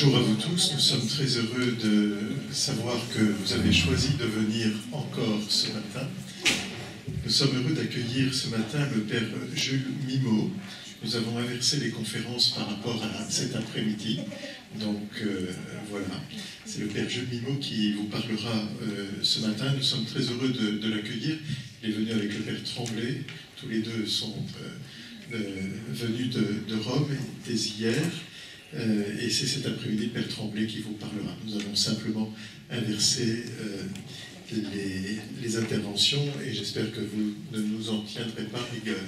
Bonjour à vous tous, nous sommes très heureux de savoir que vous avez choisi de venir encore ce matin. Nous sommes heureux d'accueillir ce matin le Père Jules Mimot. Nous avons inversé les conférences par rapport à cet après-midi. Donc voilà, c'est le Père Jules Mimot qui vous parlera ce matin. Nous sommes très heureux de l'accueillir. Il est venu avec le Père Tremblay. Tous les deux sont venus de Rome dès hier. Et c'est cet après-midi le Père Tremblay qui vous parlera. Nous avons simplement inversé les interventions et j'espère que vous ne nous en tiendrez pas rigueur.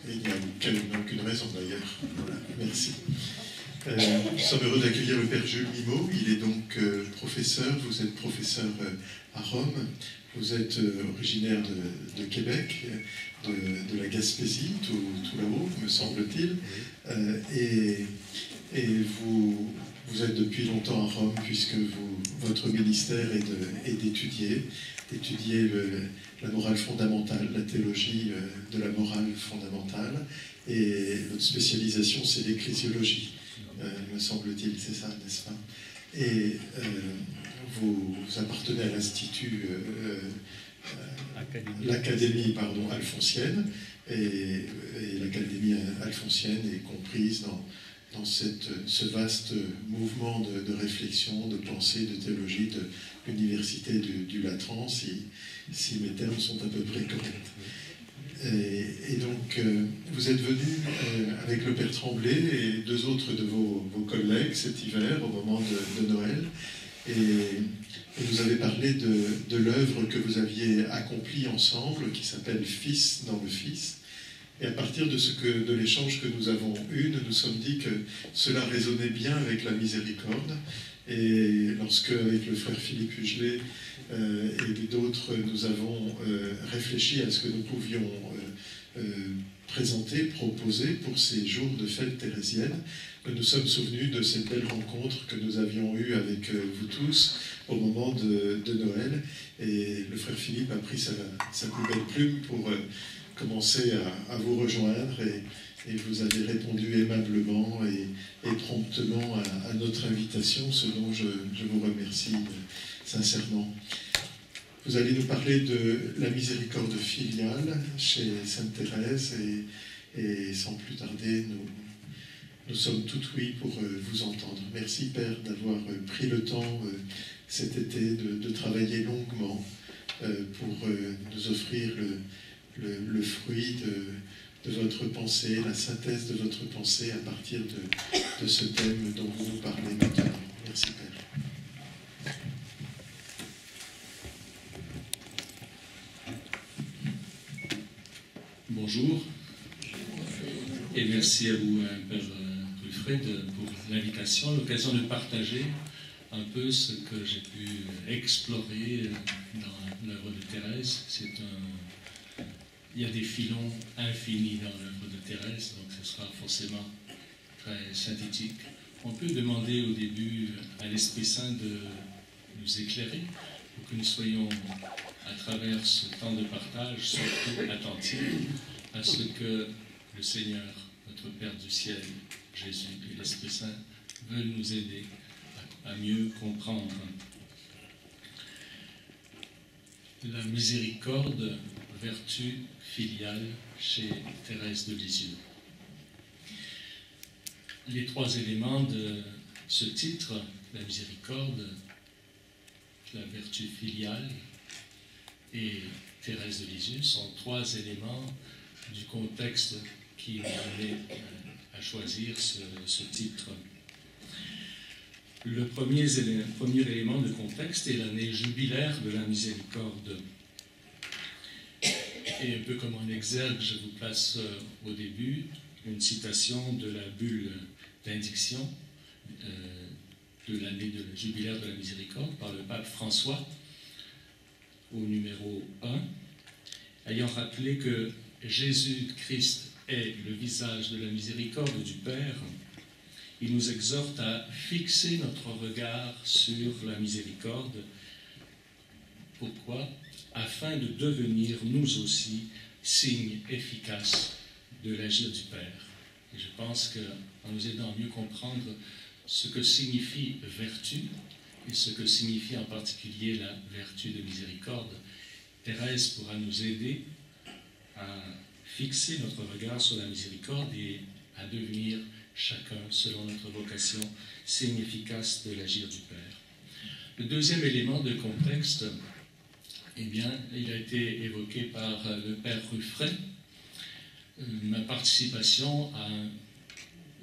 Il n'y a aucune raison d'ailleurs. Voilà, merci. Nous sommes heureux d'accueillir le Père Jules Mimot. Il est donc professeur. Vous êtes professeur à Rome. Vous êtes originaire de Québec, de la Gaspésie, tout là-haut, me semble-t-il. Et vous êtes depuis longtemps à Rome, puisque votre ministère est d'étudier la morale fondamentale, la théologie de la morale fondamentale. Et votre spécialisation, c'est l'ecclésiologie, me semble-t-il, c'est ça, n'est-ce pas? Et vous appartenez à l'Institut, l'Académie alphonsienne, et l'Académie alphonsienne est comprise dans ce vaste mouvement de réflexion, de pensée, de théologie de l'Université du Latran, si mes termes sont à peu près corrects. Et donc, vous êtes venu avec le Père Tremblay et deux autres de vos collègues cet hiver, au moment de Noël, et vous avez parlé de l'œuvre que vous aviez accomplie ensemble, qui s'appelle « Fils dans le Fils ». Et à partir de l'échange que nous avons eu, nous nous sommes dit que cela résonnait bien avec la miséricorde. Et lorsque, avec le frère Philippe Hugelet et d'autres, nous avons réfléchi à ce que nous pouvions présenter, proposer pour ces jours de fête thérésienne, nous nous sommes souvenus de cette belle rencontre que nous avions eue avec vous tous au moment de Noël. Et le frère Philippe a pris sa plus belle plume pour commencer à vous rejoindre et vous avez répondu aimablement et promptement à notre invitation, ce dont je vous remercie sincèrement. Vous allez nous parler de la miséricorde filiale chez Sainte Thérèse et sans plus tarder, nous sommes tout oui pour vous entendre. Merci Père d'avoir pris le temps cet été de travailler longuement pour nous offrir le fruit de votre pensée, la synthèse de votre pensée à partir de ce thème dont vous nous parlez maintenant. Merci Père. Bonjour et merci à vous, Père Rufred, pour l'invitation, l'occasion de partager un peu ce que j'ai pu explorer dans l'œuvre de Thérèse. Il y a des filons infinis dans l'œuvre de Thérèse, donc ce sera forcément très synthétique. On peut demander au début à l'Esprit Saint de nous éclairer pour que nous soyons, à travers ce temps de partage, surtout attentifs à ce que le Seigneur, notre Père du ciel, Jésus et l'Esprit Saint veulent nous aider à mieux comprendre. La miséricorde, vertu filiale chez Thérèse de Lisieux. Les trois éléments de ce titre, la miséricorde, la vertu filiale et Thérèse de Lisieux, sont trois éléments du contexte qui m'a amené à choisir ce titre. Le premier élément de contexte est l'année jubilaire de la miséricorde. Et un peu comme un exergue, je vous place au début une citation de la bulle d'indiction de l'année jubilaire de la miséricorde par le pape François au numéro 1, ayant rappelé que Jésus-Christ est le visage de la miséricorde du Père. Il nous exhorte à fixer notre regard sur la miséricorde. Pourquoi? Afin de devenir, nous aussi, signe efficace de l'agir du Père. Et je pense qu'en nous aidant à mieux comprendre ce que signifie vertu et ce que signifie en particulier la vertu de miséricorde, Thérèse pourra nous aider à fixer notre regard sur la miséricorde et à devenir chacun, selon notre vocation, signe efficace de l'agir du Père. Le deuxième élément de contexte, eh bien, il a été évoqué par le Père Ruffray. Ma participation à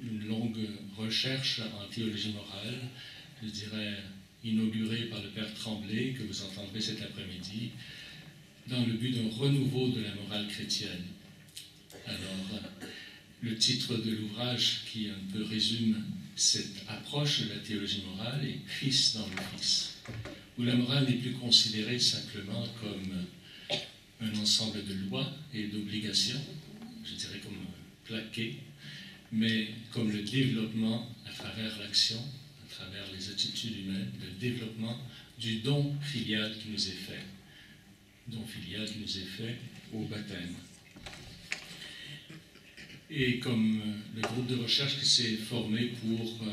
une longue recherche en théologie morale, je dirais inaugurée par le Père Tremblay, que vous entendrez cet après-midi, dans le but d'un renouveau de la morale chrétienne. Alors, le titre de l'ouvrage qui un peu résume cette approche de la théologie morale est « Fils dans le Fils », où la morale n'est plus considérée simplement comme un ensemble de lois et d'obligations, je dirais comme plaqué, mais comme le développement à travers l'action, à travers les attitudes humaines, le développement du don filial qui nous est fait, au baptême. Et comme le groupe de recherche qui s'est formé pour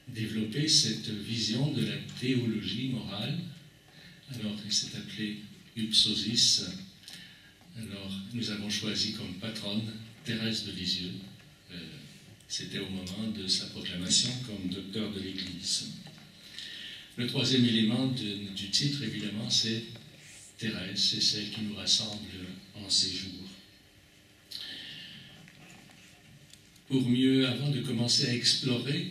développer cette vision de la théologie morale, alors il s'est appelé Ipsosis. Alors nous avons choisi comme patronne Thérèse de Lisieux. C'était au moment de sa proclamation comme docteur de l'Église. Le troisième élément du titre, évidemment, c'est Thérèse, c'est celle qui nous rassemble en ces jours. Pour mieux, avant de commencer à explorer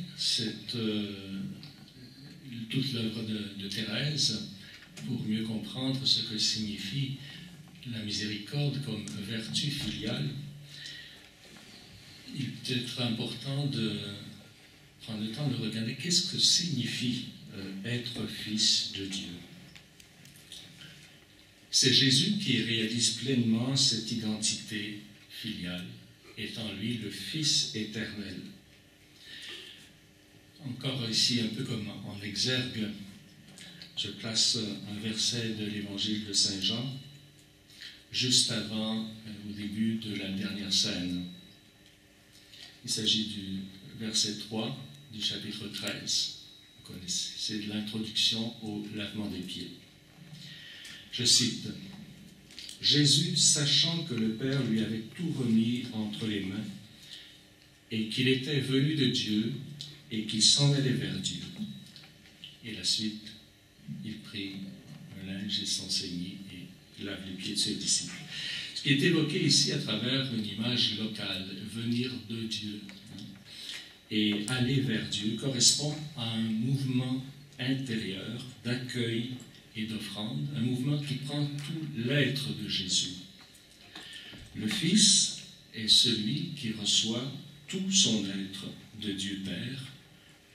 toute l'œuvre de Thérèse, pour mieux comprendre ce que signifie la miséricorde comme vertu filiale, il peut être important de prendre le temps de regarder qu'est-ce que signifie être fils de Dieu. C'est Jésus qui réalise pleinement cette identité filiale, étant lui le Fils éternel. Encore ici, un peu comme en exergue, je place un verset de l'évangile de Saint Jean, juste avant, au début de la dernière scène. Il s'agit du verset 3 du chapitre 13. Vous connaissez, c'est de l'introduction au lavement des pieds. Je cite, « Jésus, sachant que le Père lui avait tout remis entre les mains, et qu'il était venu de Dieu, et qu'il s'en allait vers Dieu. » Et la suite, il prit un linge et s'enseignit et lave les pieds de ses disciples. Ce qui est évoqué ici à travers une image locale, venir de Dieu et aller vers Dieu, correspond à un mouvement intérieur d'accueil et d'offrande, un mouvement qui prend tout l'être de Jésus. Le Fils est celui qui reçoit tout son être de Dieu Père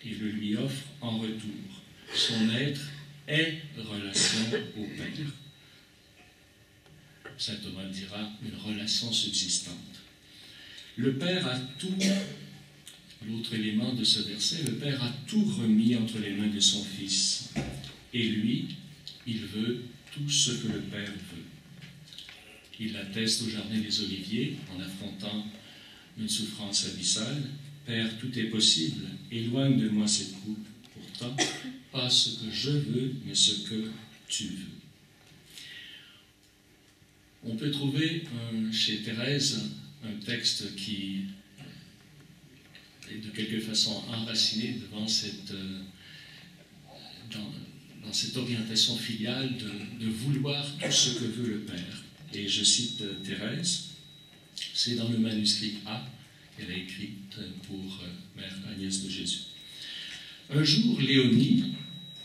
et le lui offre en retour. Son être est relation au Père. Saint Thomas dira une relation subsistante. Le Père a tout, l'autre élément de ce verset, le Père a tout remis entre les mains de son Fils. Et lui, il veut tout ce que le Père veut. Il l'atteste au Jardin des Oliviers en affrontant une souffrance abyssale. Père, tout est possible, éloigne de moi cette coupe. Pourtant, pas ce que je veux, mais ce que tu veux. On peut trouver chez Thérèse un texte qui est de quelque façon enraciné devant dans cette orientation filiale de vouloir tout ce que veut le Père. Et je cite Thérèse, c'est dans le manuscrit A qu'elle a écrit pour Mère Agnès de Jésus. Un jour, Léonie,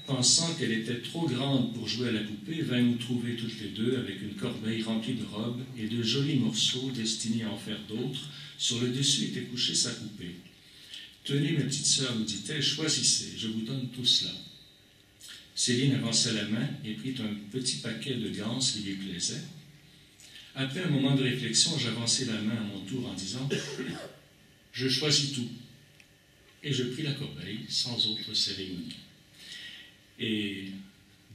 pensant qu'elle était trop grande pour jouer à la poupée, vint nous trouver toutes les deux avec une corbeille remplie de robes et de jolis morceaux destinés à en faire d'autres. Sur le dessus était couchée sa poupée. « Tenez, ma petite sœur, nous dit-elle, choisissez, je vous donne tout cela. » Céline avança la main et prit un petit paquet de ganses qui lui plaisait. Après un moment de réflexion, j'avançai la main à mon tour en disant « Je choisis tout. » Et je pris la corbeille sans autre cérémonie. Et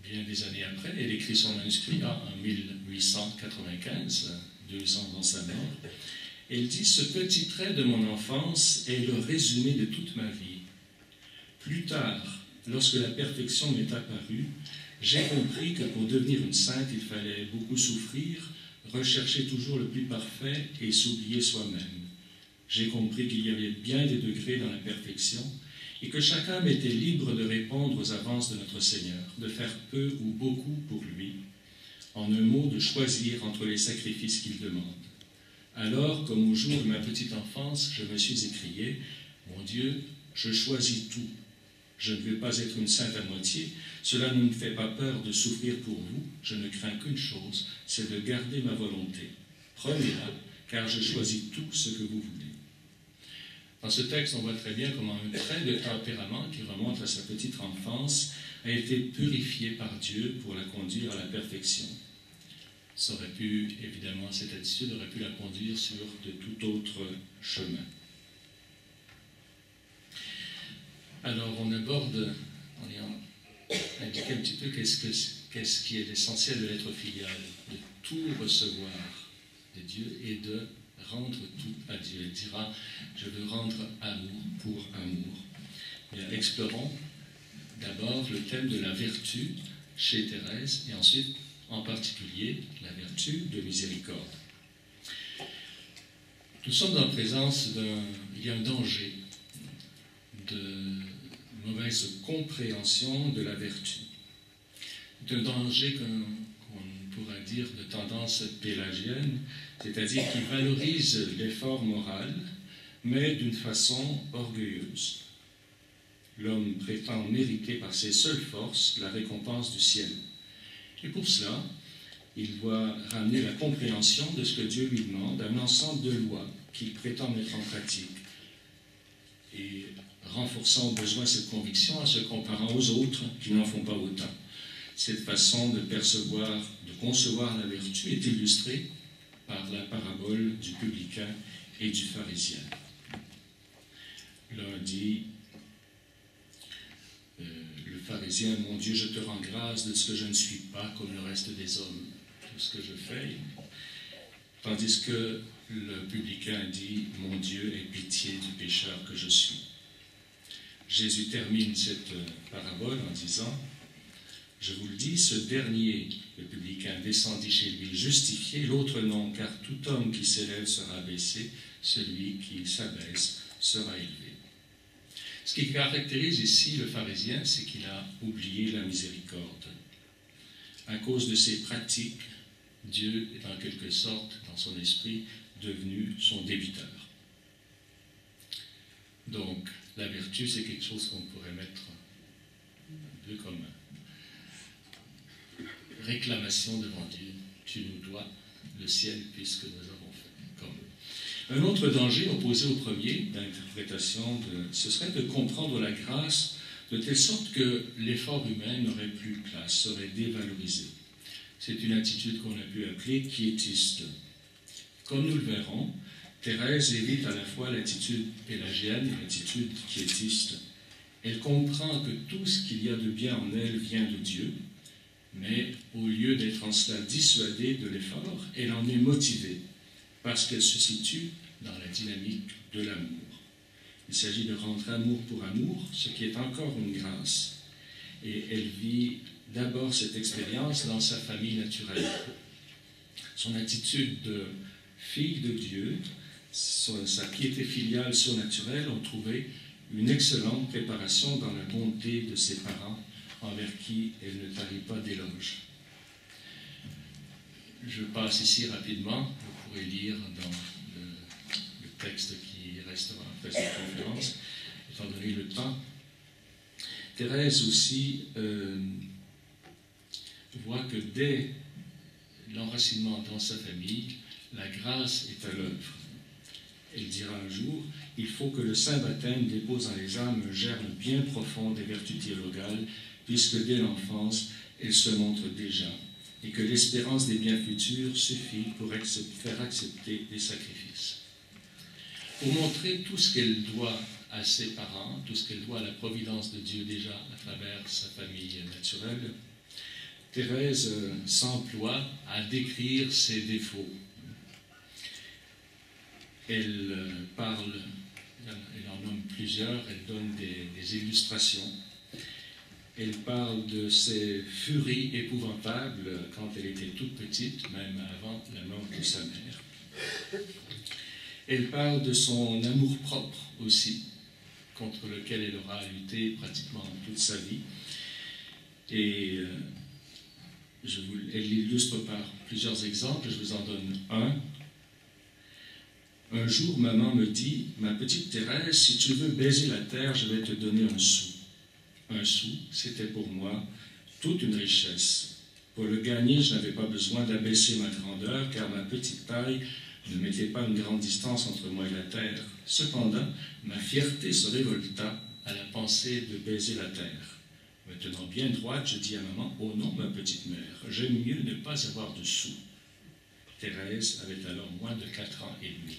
bien des années après, elle écrit son manuscrit en 1895, 2 ans avant sa mort. Elle dit « Ce petit trait de mon enfance est le résumé de toute ma vie. Plus tard, lorsque la perfection m'est apparue, j'ai compris que pour devenir une sainte, il fallait beaucoup souffrir, rechercher toujours le plus parfait et s'oublier soi-même. J'ai compris qu'il y avait bien des degrés dans la perfection et que chaque homme était libre de répondre aux avances de notre Seigneur, de faire peu ou beaucoup pour lui, en un mot, de choisir entre les sacrifices qu'il demande. Alors, comme au jour de ma petite enfance, je me suis écrié, « Mon Dieu, je choisis tout. Je ne veux pas être une sainte à moitié. Cela ne me fait pas peur de souffrir pour vous. Je ne crains qu'une chose, c'est de garder ma volonté. Prenez-la, car je choisis tout ce que vous voulez. » Dans ce texte, on voit très bien comment un trait de tempérament qui remonte à sa petite enfance a été purifié par Dieu pour la conduire à la perfection. Ça aurait pu, évidemment, cette attitude aurait pu la conduire sur de tout autre chemin. Alors, on aborde, en ayant indiqué un petit peu qu'est-ce qui est l'essentiel de l'être filial, de tout recevoir de Dieu et de rendre tout à Dieu. Elle dira, je veux rendre amour pour amour. Bien, explorons d'abord le thème de la vertu chez Thérèse et ensuite, en particulier, la vertu de miséricorde. Nous sommes en présence il y a un danger de mauvaise compréhension de la vertu. D'un danger qu'on pourrait dire de tendance pélagienne, c'est-à-dire qui valorise l'effort moral, mais d'une façon orgueilleuse. L'homme prétend mériter par ses seules forces la récompense du ciel. Et pour cela, il doit ramener la compréhension de ce que Dieu lui demande à un ensemble de lois qu'il prétend mettre en pratique. Et renforçant au besoin cette conviction en se comparant aux autres qui n'en font pas autant. Cette façon de percevoir, de concevoir la vertu est illustrée par la parabole du publicain et du pharisien. L'un dit, le pharisien, mon Dieu, je te rends grâce de ce que je ne suis pas comme le reste des hommes, tout ce que je fais. Tandis que le publicain dit, mon Dieu, aie pitié du pécheur que je suis. Jésus termine cette parabole en disant, je vous le dis, ce dernier, le publicain, descendit chez lui justifié, l'autre non, car tout homme qui s'élève sera abaissé, celui qui s'abaisse sera élevé. Ce qui caractérise ici le pharisien, c'est qu'il a oublié la miséricorde. À cause de ses pratiques, Dieu est en quelque sorte, dans son esprit, devenu son débiteur. Donc, la vertu, c'est quelque chose qu'on pourrait mettre un peu comme réclamation devant Dieu. Tu nous dois le ciel puisque nous avons fait comme eux. Un autre danger opposé au premier d'interprétation, ce serait de comprendre la grâce de telle sorte que l'effort humain n'aurait plus place, serait dévalorisé. C'est une attitude qu'on a pu appeler quiétiste. Comme nous le verrons, Thérèse évite à la fois l'attitude pélagienne et l'attitude quiétiste. Elle comprend que tout ce qu'il y a de bien en elle vient de Dieu, mais au lieu d'être en cela dissuadée de l'effort, elle en est motivée, parce qu'elle se situe dans la dynamique de l'amour. Il s'agit de rendre amour pour amour, ce qui est encore une grâce. Et elle vit d'abord cette expérience dans sa famille naturelle. Son attitude de fille de Dieu, sa piété filiale surnaturelle ont trouvé une excellente préparation dans la bonté de ses parents envers qui elle ne tarit pas d'éloges. Je passe ici rapidement, vous pourrez lire dans le texte qui restera après cette conférence, étant donné le temps. Thérèse aussi voit que dès l'enracinement dans sa famille, la grâce est à l'œuvre. Elle dira un jour, il faut que le saint baptême dépose dans les âmes un germe bien profond des vertus théologales, puisque dès l'enfance, elles se montrent déjà, et que l'espérance des biens futurs suffit pour faire accepter des sacrifices. Pour montrer tout ce qu'elle doit à ses parents, tout ce qu'elle doit à la providence de Dieu déjà à travers sa famille naturelle, Thérèse s'emploie à décrire ses défauts. Elle parle elle en nomme plusieurs, elle donne des illustrations. Elle parle de ses furies épouvantables quand elle était toute petite, même avant la mort de sa mère. Elle parle de son amour-propre aussi, contre lequel elle aura lutté pratiquement toute sa vie. Et elle l'illustre par plusieurs exemples, je vous en donne un. Un jour, maman me dit, « Ma petite Thérèse, si tu veux baiser la terre, je vais te donner un sou. » Un sou, c'était pour moi toute une richesse. Pour le gagner, je n'avais pas besoin d'abaisser ma grandeur, car ma petite taille ne mettait pas une grande distance entre moi et la terre. Cependant, ma fierté se révolta à la pensée de baiser la terre. Me tenant bien droite, je dis à maman, « Oh non, ma petite mère, j'aime mieux ne pas avoir de sou. » Thérèse avait alors moins de 4 ans et demi.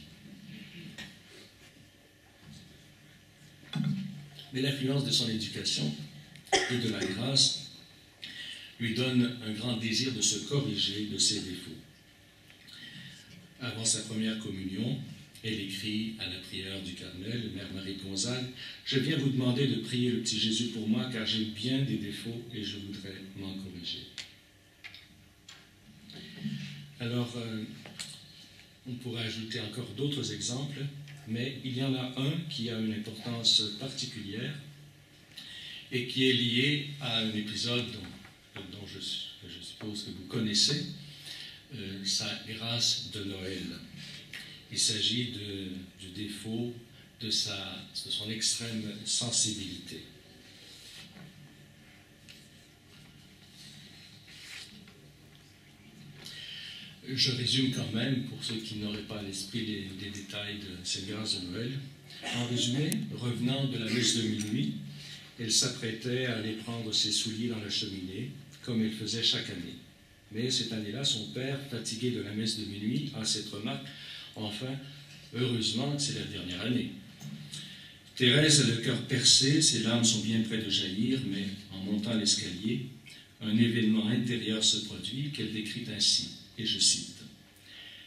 Mais l'influence de son éducation et de la grâce lui donne un grand désir de se corriger de ses défauts. Avant sa première communion, elle écrit à la prière du Carmel, Mère Marie de Gonzague, « Je viens vous demander de prier le petit Jésus pour moi, car j'ai bien des défauts et je voudrais m'en corriger. » Alors, on pourrait ajouter encore d'autres exemples, mais il y en a un qui a une importance particulière et qui est lié à un épisode dont je suppose que vous connaissez, sa grâce de Noël. Il s'agit du défaut de son extrême sensibilité. Je résume quand même, pour ceux qui n'auraient pas à l'esprit les détails de cette grâce de Noël. En résumé, revenant de la messe de minuit, elle s'apprêtait à aller prendre ses souliers dans la cheminée, comme elle faisait chaque année. Mais cette année-là, son père, fatigué de la messe de minuit, a cette remarque, « Enfin, heureusement, c'est la dernière année. » Thérèse a le cœur percé, ses larmes sont bien près de jaillir, mais en montant l'escalier, un événement intérieur se produit qu'elle décrit ainsi. Et je cite,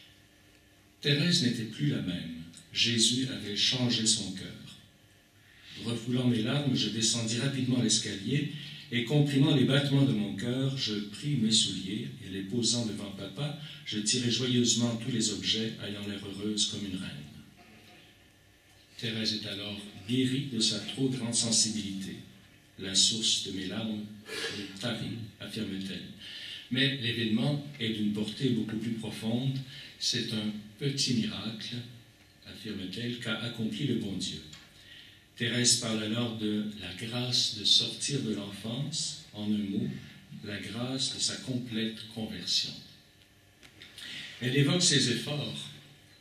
« Thérèse n'était plus la même. Jésus avait changé son cœur. Refoulant mes larmes, je descendis rapidement l'escalier et comprimant les battements de mon cœur, je pris mes souliers et les posant devant papa, je tirai joyeusement tous les objets, ayant l'air heureuse comme une reine. » Thérèse est alors guérie de sa trop grande sensibilité. La source de mes larmes est tarie, affirme-t-elle. Mais l'événement est d'une portée beaucoup plus profonde. C'est un petit miracle, affirme-t-elle, qu'a accompli le bon Dieu. Thérèse parle alors de la grâce de sortir de l'enfance, en un mot, la grâce de sa complète conversion. Elle évoque ses efforts,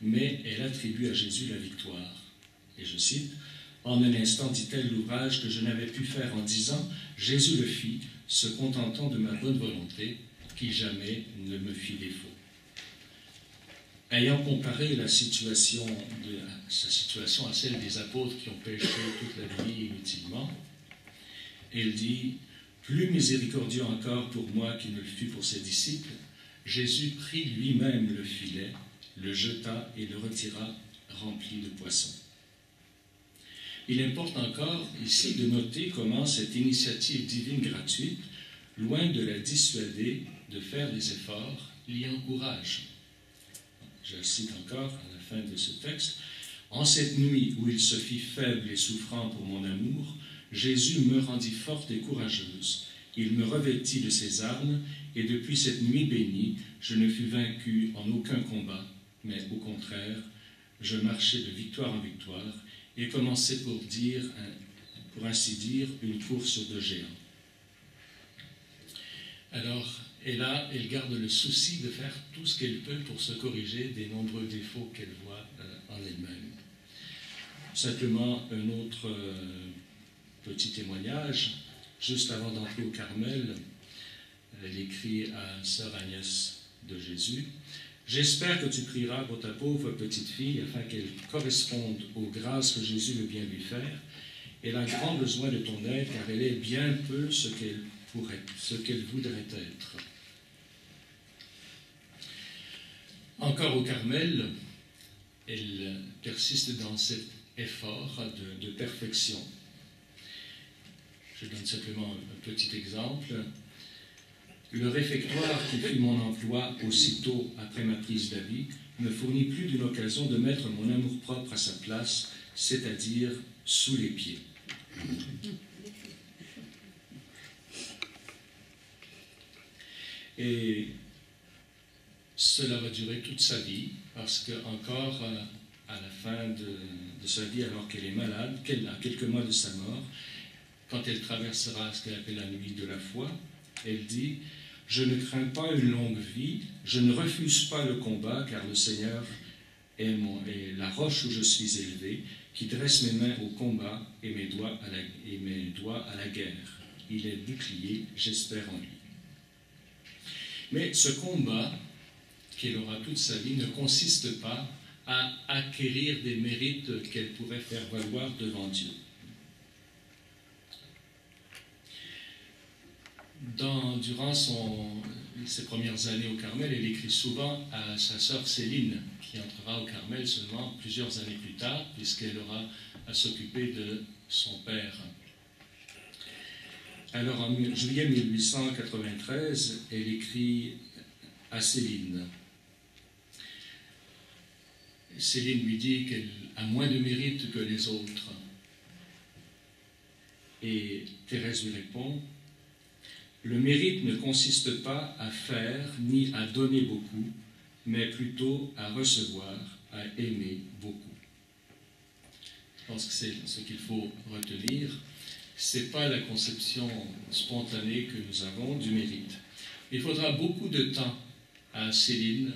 mais elle attribue à Jésus la victoire. Et je cite, « En un instant, dit-elle, l'ouvrage que je n'avais pu faire en 10 ans, Jésus le fit, se contentant de ma bonne volonté, qui jamais ne me fit défaut. » Ayant comparé sa situation à celle des apôtres qui ont péché toute la vie inutilement, elle dit, « Plus miséricordieux encore pour moi qu'il ne le fut pour ses disciples, Jésus prit lui-même le filet, le jeta et le retira rempli de poissons. » Il importe encore ici de noter comment cette initiative divine gratuite, loin de la dissuader de faire des efforts, l'y encourage. Je cite encore à la fin de ce texte, « En cette nuit où il se fit faible et souffrant pour mon amour, Jésus me rendit forte et courageuse. Il me revêtit de ses armes, et depuis cette nuit bénie, je ne fus vaincu en aucun combat, mais au contraire, je marchais de victoire en victoire, et commençais pour ainsi dire, une course de géants. » Alors, elle garde le souci de faire tout ce qu'elle peut pour se corriger des nombreux défauts qu'elle voit en elle-même. Simplement, un autre petit témoignage. Juste avant d'entrer au Carmel, elle écrit à Sœur Agnès de Jésus, « J'espère que tu prieras pour ta pauvre petite fille afin qu'elle corresponde aux grâces que Jésus veut bien lui faire. Elle a grand besoin de ton aide car elle est bien peu ce qu'elle voudrait être. » Encore au Carmel, elle persiste dans cette effort de perfection. Je donne simplement un petit exemple. Le réfectoire qui fut mon emploi aussitôt après ma prise d'habit me fournit plus d'une occasion de mettre mon amour-propre à sa place, c'est-à-dire sous les pieds. Et cela va durer toute sa vie, parce que encore à la fin de sa vie, alors qu'elle est malade, à quelques mois de sa mort, quand elle traversera ce qu'elle appelle la nuit de la foi, elle dit « Je ne crains pas une longue vie, je ne refuse pas le combat, car le Seigneur est la roche où je suis élevé, qui dresse mes mains au combat et mes doigts à la guerre. Il est bouclier, j'espère en lui. » Mais ce combat qu'elle aura toute sa vie ne consiste pas à acquérir des mérites qu'elle pourrait faire valoir devant Dieu. Durant ses premières années au Carmel, elle écrit souvent à sa sœur Céline, qui entrera au Carmel seulement plusieurs années plus tard, puisqu'elle aura à s'occuper de son père. Alors, en juillet 1893, elle écrit à Céline. Céline lui dit qu'elle a moins de mérite que les autres. Et Thérèse lui répond, « Le mérite ne consiste pas à faire ni à donner beaucoup, mais plutôt à recevoir, à aimer beaucoup. » Je pense que c'est ce qu'il faut retenir. Ce n'est pas la conception spontanée que nous avons du mérite. Il faudra beaucoup de temps à Céline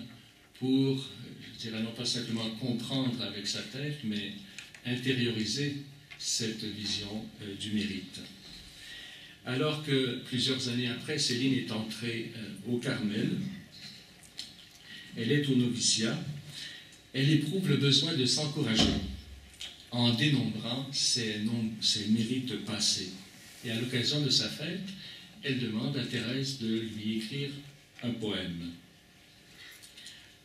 pour, je dirais non pas simplement comprendre avec sa tête, mais intérioriser cette vision du mérite. Alors que plusieurs années après, Céline est entrée au Carmel, elle est au noviciat, elle éprouve le besoin de s'encourager en dénombrant ses mérites passés. Et à l'occasion de sa fête, elle demande à Thérèse de lui écrire un poème.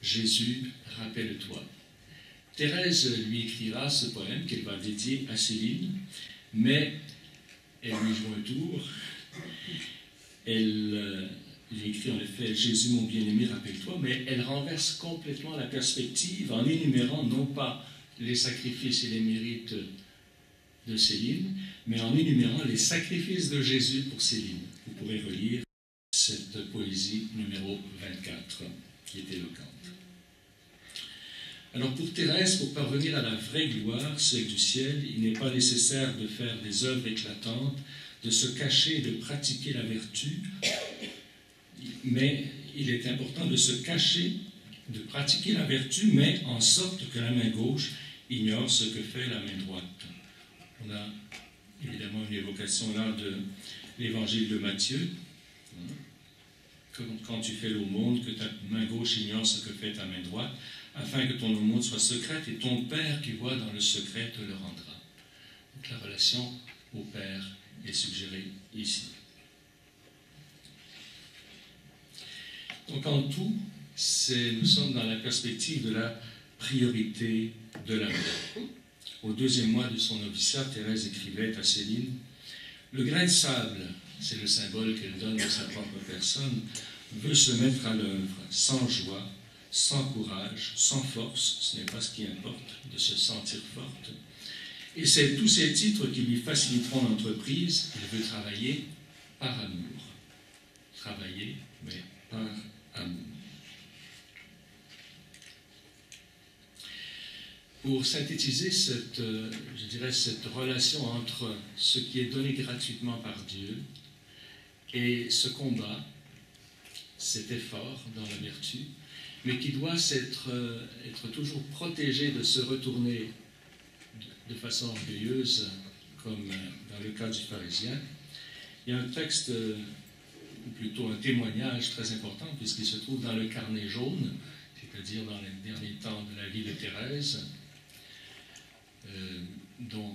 Jésus, rappelle-toi. Thérèse lui écrira ce poème qu'elle va dédier à Céline, mais elle lui joue un tour. Elle lui écrit en effet « Jésus, mon bien-aimé, rappelle-toi », mais elle renverse complètement la perspective en énumérant non pas les sacrifices et les mérites de Céline, mais en énumérant les sacrifices de Jésus pour Céline. Vous pourrez relire cette poésie numéro 24, qui est éloquente. Alors pour Thérèse, pour parvenir à la vraie gloire, celle du ciel, il n'est pas nécessaire de faire des œuvres éclatantes, de se cacher et de pratiquer la vertu, mais il est important de se cacher, de pratiquer la vertu, mais en sorte que la main gauche ignore ce que fait la main droite. On a évidemment une évocation là de l'évangile de Matthieu. Quand tu fais l'aumône, que ta main gauche ignore ce que fait ta main droite, afin que ton aumône soit secrète, et ton Père qui voit dans le secret te le rendra. Donc la relation au Père est suggérée ici. Donc en tout, nous sommes dans la perspective de la priorité de l'amour. Au deuxième mois de son noviciat, Thérèse écrivait à Céline, « Le grain de sable, c'est le symbole qu'elle donne à sa propre personne, veut se mettre à l'œuvre sans joie, sans courage, sans force, ce n'est pas ce qui importe, de se sentir forte. Et c'est tous ces titres qui lui faciliteront l'entreprise. Elle veut travailler par amour. Travailler, mais par amour. » Pour synthétiser cette relation entre ce qui est donné gratuitement par Dieu et ce combat, cet effort dans la vertu, mais qui doit être toujours protégé de se retourner de façon orgueilleuse, comme dans le cas du pharisien. Il y a un texte, ou plutôt un témoignage très important, puisqu'il se trouve dans le carnet jaune, c'est-à-dire dans les derniers temps de la vie de Thérèse, dont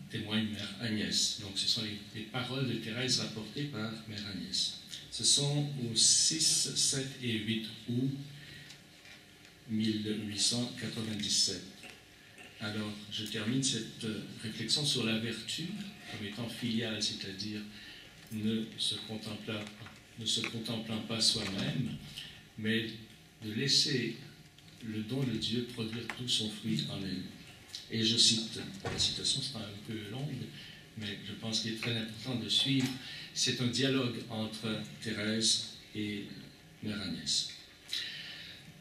témoigne Mère Agnès. Donc ce sont les paroles de Thérèse rapportées par Mère Agnès. Ce sont aux 6, 7 et 8 août 1897. Alors, je termine cette réflexion sur la vertu comme étant filiale, c'est-à-dire ne se contemplant pas soi-même, mais de laisser le don de Dieu produire tout son fruit en elle. Et je cite, la citation sera un peu longue, mais je pense qu'il est très important de suivre. C'est un dialogue entre Thérèse et Mère Agnès.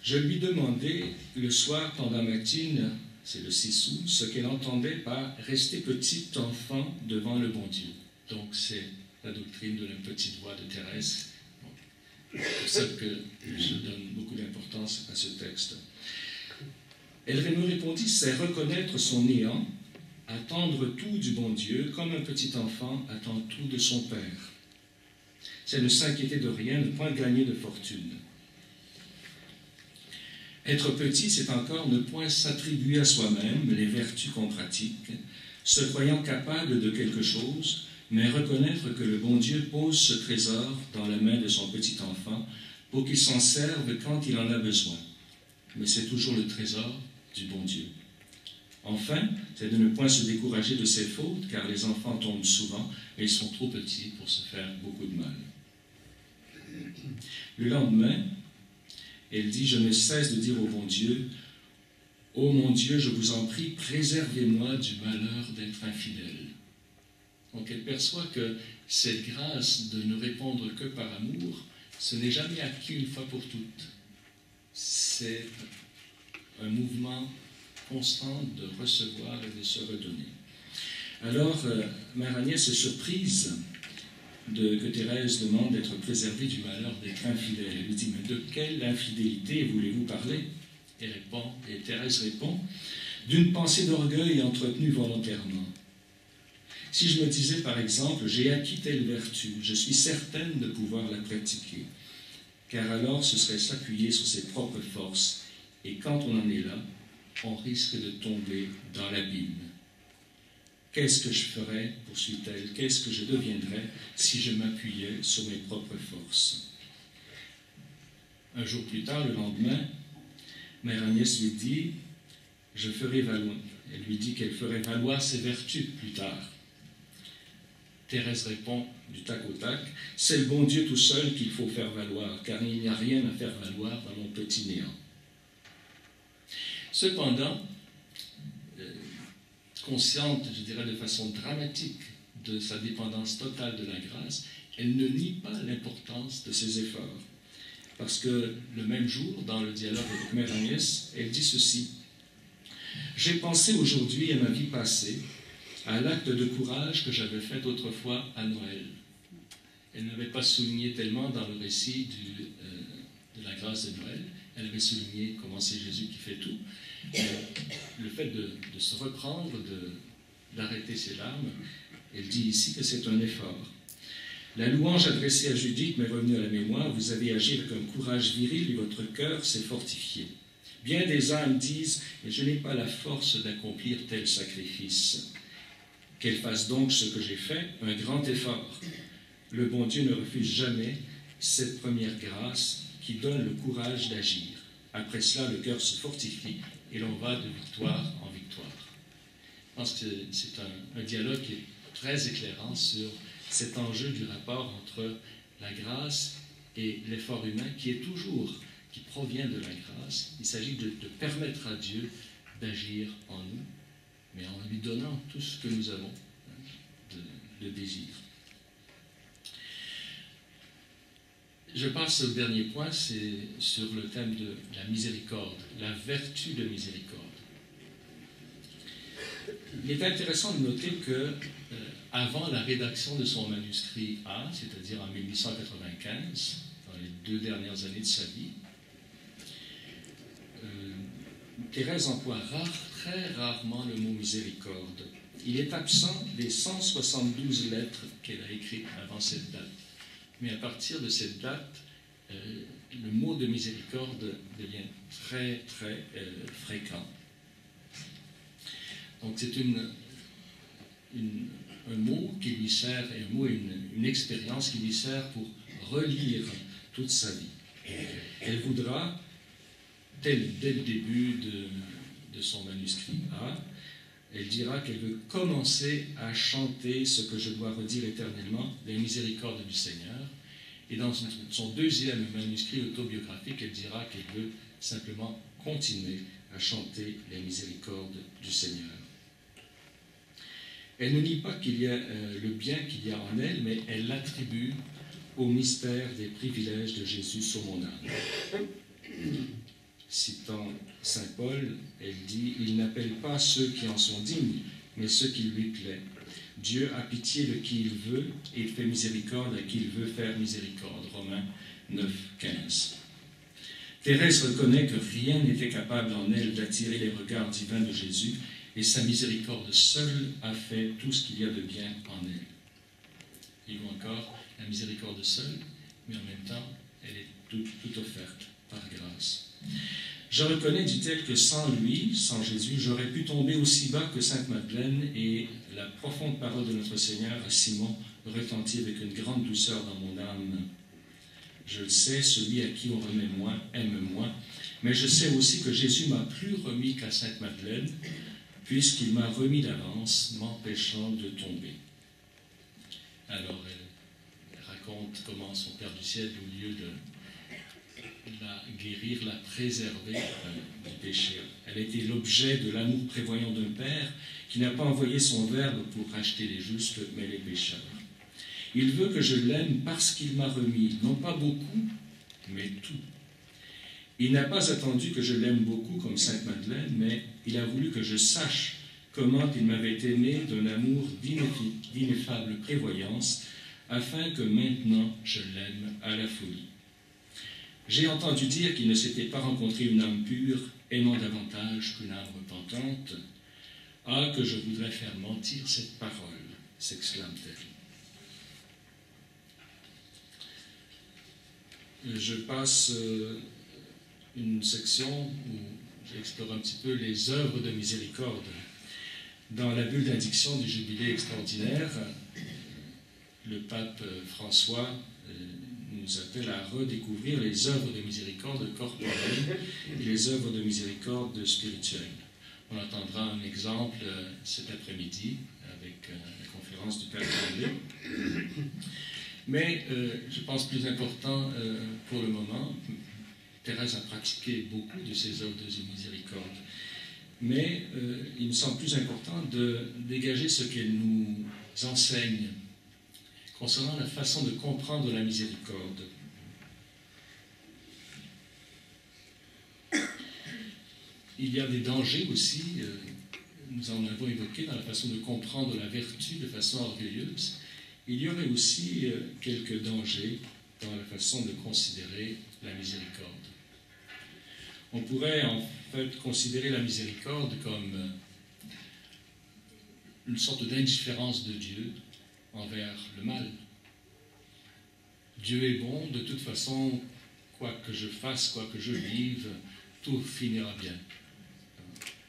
Je lui demandai le soir pendant la matine, c'est le 6 août, ce qu'elle entendait par rester petit enfant devant le bon Dieu. Donc c'est la doctrine de la petite voix de Thérèse. C'est pour ça que je donne beaucoup d'importance à ce texte. Elle me répondit, c'est reconnaître son néant, attendre tout du bon Dieu, comme un petit enfant attend tout de son Père. C'est ne s'inquiéter de rien, ne point gagner de fortune. Être petit, c'est encore ne point s'attribuer à soi-même les vertus qu'on pratique, se croyant capable de quelque chose, mais reconnaître que le bon Dieu pose ce trésor dans la main de son petit enfant pour qu'il s'en serve quand il en a besoin. Mais c'est toujours le trésor du bon Dieu. Enfin, c'est de ne point se décourager de ses fautes, car les enfants tombent souvent et ils sont trop petits pour se faire beaucoup de mal. Le lendemain, elle dit, je ne cesse de dire au bon Dieu, « Ô mon Dieu, je vous en prie, préservez-moi du malheur d'être infidèle. » Donc elle perçoit que cette grâce de ne répondre que par amour, ce n'est jamais acquis une fois pour toutes. C'est un mouvement constant de recevoir et de se redonner. Alors, Mère Agnès est surprise que Thérèse demande d'être préservée du malheur d'être infidèle. Elle lui dit, mais de quelle infidélité voulez-vous parler? Et Thérèse répond, d'une pensée d'orgueil entretenue volontairement. Si je me disais, par exemple, j'ai acquis telle vertu, je suis certaine de pouvoir la pratiquer, car alors ce serait s'appuyer sur ses propres forces, et quand on en est là, on risque de tomber dans l'abîme. Qu'est-ce que je ferais, poursuit-elle, qu'est-ce que je deviendrais si je m'appuyais sur mes propres forces? Un jour plus tard, le lendemain, Mère Agnès lui dit, elle lui dit qu'elle ferait valoir ses vertus plus tard. Thérèse répond du tac au tac, c'est le bon Dieu tout seul qu'il faut faire valoir, car il n'y a rien à faire valoir dans mon petit néant. Cependant, consciente, je dirais de façon dramatique, de sa dépendance totale de la grâce, elle ne nie pas l'importance de ses efforts. Parce que le même jour, dans le dialogue avec Mère Agnès, elle dit ceci. « J'ai pensé aujourd'hui à ma vie passée, à l'acte de courage que j'avais fait autrefois à Noël. » Elle n'avait pas souligné tellement dans le récit de la grâce de Noël, elle avait souligné comment c'est Jésus qui fait tout. Le fait de se reprendre, d'arrêter ses larmes, elle dit ici que c'est un effort. La louange adressée à Judith m'est revenue à la mémoire. Vous avez agi avec un courage viril et votre cœur s'est fortifié. Bien des âmes disent, mais je n'ai pas la force d'accomplir tel sacrifice. Qu'elle fasse donc ce que j'ai fait, un grand effort. Le bon Dieu ne refuse jamais cette première grâce qui donne le courage d'agir. Après cela, le cœur se fortifie et l'on va de victoire en victoire. Je pense que c'est un dialogue qui est très éclairant sur cet enjeu du rapport entre la grâce et l'effort humain qui provient de la grâce. Il s'agit de permettre à Dieu d'agir en nous, mais en lui donnant tout ce que nous avons de désir. Je passe au dernier point, c'est sur le thème de la miséricorde, la vertu de miséricorde. Il est intéressant de noter que avant la rédaction de son manuscrit A, c'est-à-dire en 1895, dans les 2 dernières années de sa vie, Thérèse emploie très rarement le mot miséricorde. Il est absent des 172 lettres qu'elle a écrites avant cette date. Mais à partir de cette date, le mot de miséricorde devient très fréquent. Donc c'est un mot qui lui sert, une expérience qui lui sert pour relire toute sa vie. Elle voudra, dès le début de son manuscrit A, elle dira qu'elle veut commencer à chanter ce que je dois redire éternellement, les miséricordes du Seigneur. Et dans son deuxième manuscrit autobiographique, elle dira qu'elle veut simplement continuer à chanter les miséricordes du Seigneur. Elle ne nie pas qu'il y a le bien qu'il y a en elle, mais elle l'attribue au mystère des privilèges de Jésus sur mon âme. Citant saint Paul, elle dit « Il n'appelle pas ceux qui en sont dignes, mais ceux qui lui plaît. Dieu a pitié de qui il veut, et il fait miséricorde à qui il veut faire miséricorde. » Romains 9, 15. Thérèse reconnaît que rien n'était capable en elle d'attirer les regards divins de Jésus, et sa miséricorde seule a fait tout ce qu'il y a de bien en elle. Et encore, la miséricorde seule, mais en même temps, elle est toute offerte par grâce. Je reconnais, dit-elle, que sans lui, sans Jésus, j'aurais pu tomber aussi bas que Sainte Madeleine, et la profonde parole de notre Seigneur à Simon retentit avec une grande douceur dans mon âme. Je le sais, celui à qui on remet moins aime moins, mais je sais aussi que Jésus m'a plus remis qu'à Sainte Madeleine, puisqu'il m'a remis d'avance, m'empêchant de tomber. Alors, elle raconte comment son Père du ciel, au lieu de la guérir, la préserver du péché. Elle était l'objet de l'amour prévoyant d'un Père qui n'a pas envoyé son Verbe pour racheter les justes, mais les pécheurs. Il veut que je l'aime parce qu'il m'a remis, non pas beaucoup, mais tout. Il n'a pas attendu que je l'aime beaucoup comme Sainte Madeleine, mais il a voulu que je sache comment il m'avait aimé d'un amour d'ineffable prévoyance, afin que maintenant je l'aime à la folie. J'ai entendu dire qu'il ne s'était pas rencontré une âme pure, aimant davantage qu'une âme repentante. Ah, que je voudrais faire mentir cette parole, s'exclame-t-elle. Je passe une section où j'explore un petit peu les œuvres de miséricorde. Dans la bulle d'indiction du jubilé extraordinaire, le pape François nous appelle à redécouvrir les œuvres de miséricorde corporelle et les œuvres de miséricorde spirituelle. On entendra un exemple cet après-midi avec la conférence du Père Tremblay. Mais je pense plus important pour le moment, Thérèse a pratiqué beaucoup de ces œuvres de miséricorde. Mais il me semble plus important de dégager ce qu'elle nous enseigne concernant la façon de comprendre la miséricorde. Il y a des dangers aussi, nous en avons évoqué, dans la façon de comprendre la vertu de façon orgueilleuse. Il y aurait aussi quelques dangers dans la façon de considérer la miséricorde. On pourrait en fait considérer la miséricorde comme une sorte d'indifférence de Dieu envers le mal. Dieu est bon, de toute façon, quoi que je fasse, quoi que je vive, tout finira bien.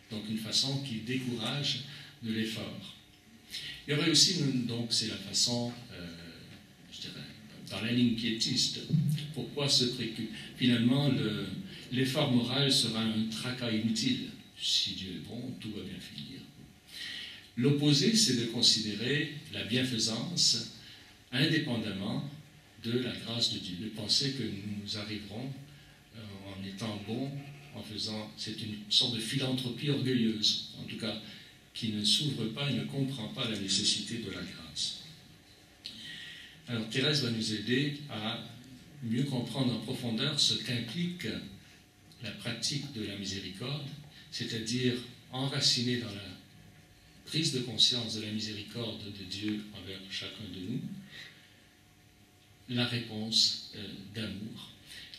Donc une façon qui décourage de l'effort. Il y aurait aussi, donc c'est la façon, je dirais, dans la ligne piétiste, pourquoi se préoccuper? Finalement, l'effort moral sera un tracas inutile. Si Dieu est bon, tout va bien finir. L'opposé, c'est de considérer la bienfaisance indépendamment de la grâce de Dieu, de penser que nous arriverons en étant bons, en faisant, c'est une sorte de philanthropie orgueilleuse, en tout cas, qui ne s'ouvre pas et ne comprend pas la nécessité de la grâce. Alors Thérèse va nous aider à mieux comprendre en profondeur ce qu'implique la pratique de la miséricorde, c'est-à-dire enraciné dans la prise de conscience de la miséricorde de Dieu envers chacun de nous, la réponse d'amour.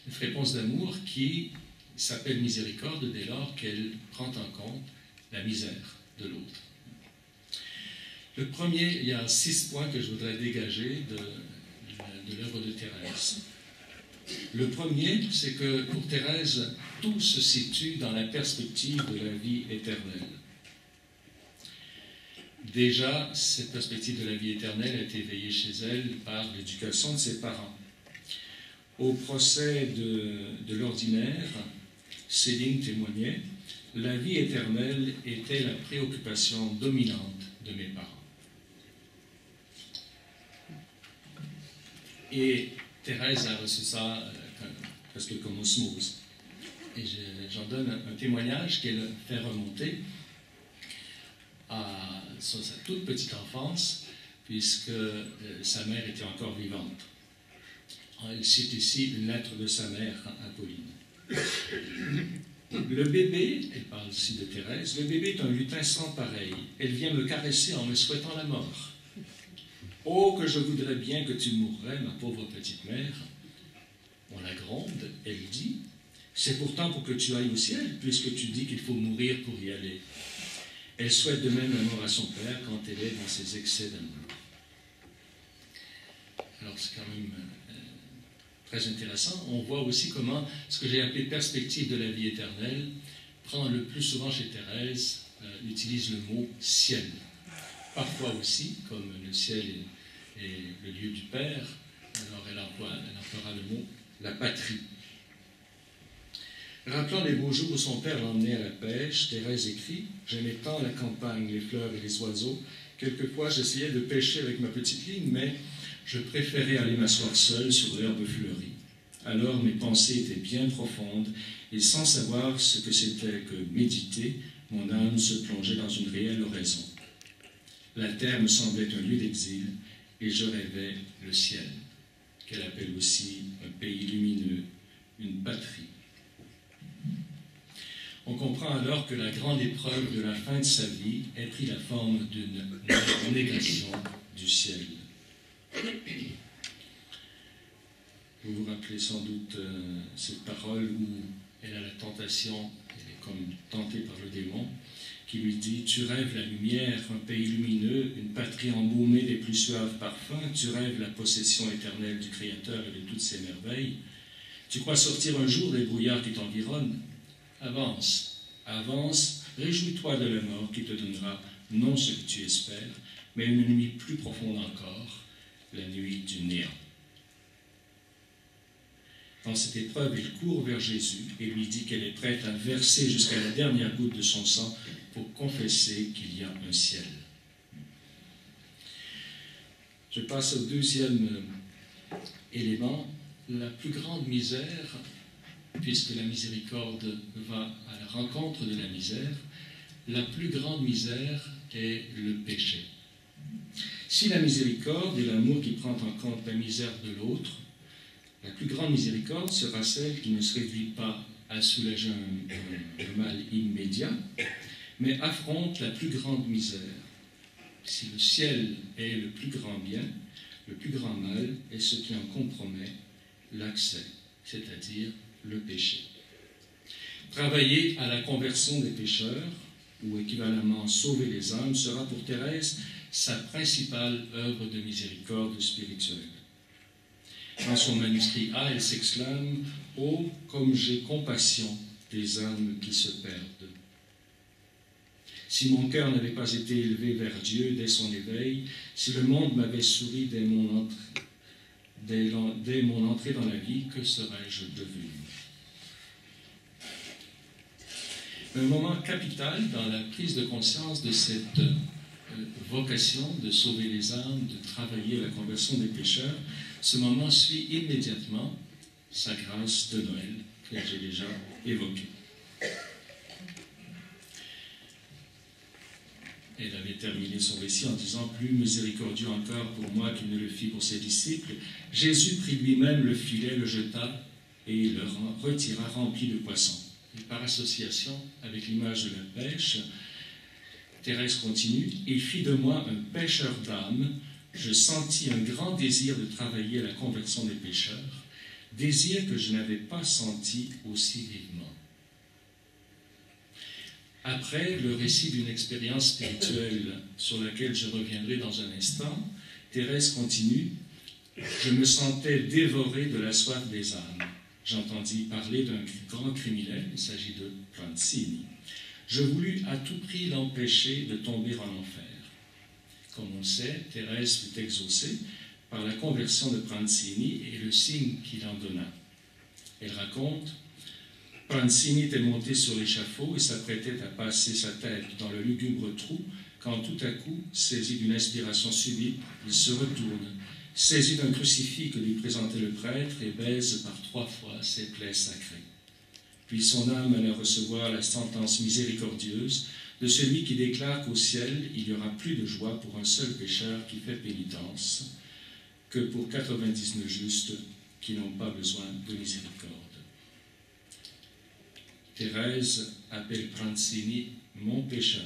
Une réponse d'amour qui s'appelle miséricorde dès lors qu'elle prend en compte la misère de l'autre. Le premier, il y a 6 points que je voudrais dégager de l'œuvre de Thérèse. Le premier, c'est que pour Thérèse, tout se situe dans la perspective de la vie éternelle. Déjà, cette perspective de la vie éternelle a été éveillée chez elle par l'éducation de ses parents. Au procès de l'ordinaire, Céline témoignait, la vie éternelle était la préoccupation dominante de mes parents. Et Thérèse a reçu ça presque comme osmose. Et j'en donne un témoignage qu'elle fait remonter à sa toute petite enfance, puisque sa mère était encore vivante. Elle cite ici une lettre de sa mère, Apolline. Le bébé, elle parle ici de Thérèse, le bébé est un lutin sans pareil. Elle vient me caresser en me souhaitant la mort. Oh, que je voudrais bien que tu mourrais, ma pauvre petite mère. On la gronde, elle dit, c'est pourtant pour que tu ailles au ciel, puisque tu dis qu'il faut mourir pour y aller. Elle souhaite de même la mort à son père quand elle est dans ses excès d'amour. Alors c'est quand même très intéressant. On voit aussi comment ce que j'ai appelé perspective de la vie éternelle prend le plus souvent chez Thérèse, utilise le mot ciel. Parfois aussi, comme le ciel est le lieu du Père, alors elle emploiera le mot la patrie. Rappelant les beaux jours où son père l'emmenait à la pêche, Thérèse écrit « J'aimais tant la campagne, les fleurs et les oiseaux. Quelquefois, j'essayais de pêcher avec ma petite ligne, mais je préférais aller m'asseoir seule sur l'herbe fleurie. Alors mes pensées étaient bien profondes, et sans savoir ce que c'était que méditer, mon âme se plongeait dans une réelle oraison. La terre me semblait un lieu d'exil, et je rêvais le ciel, qu'elle appelle aussi un pays lumineux, une patrie. » On comprend alors que la grande épreuve de la fin de sa vie ait pris la forme d'une négation du ciel. Vous vous rappelez sans doute cette parole où elle a la tentation, elle est comme tentée par le démon, qui lui dit « Tu rêves la lumière, un pays lumineux, une patrie embaumée des plus suaves parfums, tu rêves la possession éternelle du Créateur et de toutes ses merveilles. Tu crois sortir un jour des brouillards qui t'environnent. Avance, avance, réjouis-toi de la mort qui te donnera non ce que tu espères, mais une nuit plus profonde encore, la nuit du néant. » Dans cette épreuve, elle court vers Jésus et lui dit qu'elle est prête à verser jusqu'à la dernière goutte de son sang pour confesser qu'il y a un ciel. Je passe au deuxième élément, la plus grande misère, puisque la miséricorde va à la rencontre de la misère, la plus grande misère est le péché. Si la miséricorde est l'amour qui prend en compte la misère de l'autre, la plus grande miséricorde sera celle qui ne se réduit pas à soulager un mal immédiat, mais affronte la plus grande misère. Si le ciel est le plus grand bien, le plus grand mal est ce qui en compromet l'accès, c'est-à-dire le péché. Travailler à la conversion des pécheurs, ou équivalemment sauver les âmes, sera pour Thérèse sa principale œuvre de miséricorde spirituelle. Dans son manuscrit A, elle s'exclame « Oh, comme j'ai compassion des âmes qui se perdent !» Si mon cœur n'avait pas été élevé vers Dieu dès son éveil, si le monde m'avait souri dès mon entrée dans la vie, que serais-je devenu? Un moment capital dans la prise de conscience de cette vocation de sauver les âmes, de travailler à la conversion des pécheurs, ce moment suit immédiatement sa grâce de Noël, que j'ai déjà évoquée. Elle avait terminé son récit en disant « Plus miséricordieux encore pour moi qu'il ne le fit pour ses disciples, Jésus prit lui-même le filet, le jeta et le retira rempli de poissons. » Et par association avec l'image de la pêche, Thérèse continue « Il fit de moi un pêcheur d'âmes. Je sentis un grand désir de travailler à la conversion des pécheurs, désir que je n'avais pas senti aussi vivement. » Après le récit d'une expérience spirituelle sur laquelle je reviendrai dans un instant, Thérèse continue « Je me sentais dévoré de la soif des âmes. J'entendis parler d'un grand criminel, il s'agit de Pranzini. Je voulus à tout prix l'empêcher de tomber en enfer. Comme on le sait, Thérèse fut exaucée par la conversion de Pranzini et le signe qu'il en donna. Elle raconte Pranzini était monté sur l'échafaud et s'apprêtait à passer sa tête dans le lugubre trou quand tout à coup, saisi d'une inspiration subite, il se retourne, saisi d'un crucifix que lui présentait le prêtre et baise par 3 fois ses plaies sacrées. Puis son âme alla recevoir la sentence miséricordieuse de celui qui déclare qu'au ciel, il n'y aura plus de joie pour un seul pécheur qui fait pénitence que pour 99 justes qui n'ont pas besoin de miséricorde. Thérèse appelle Pranzini « mon pécheur ».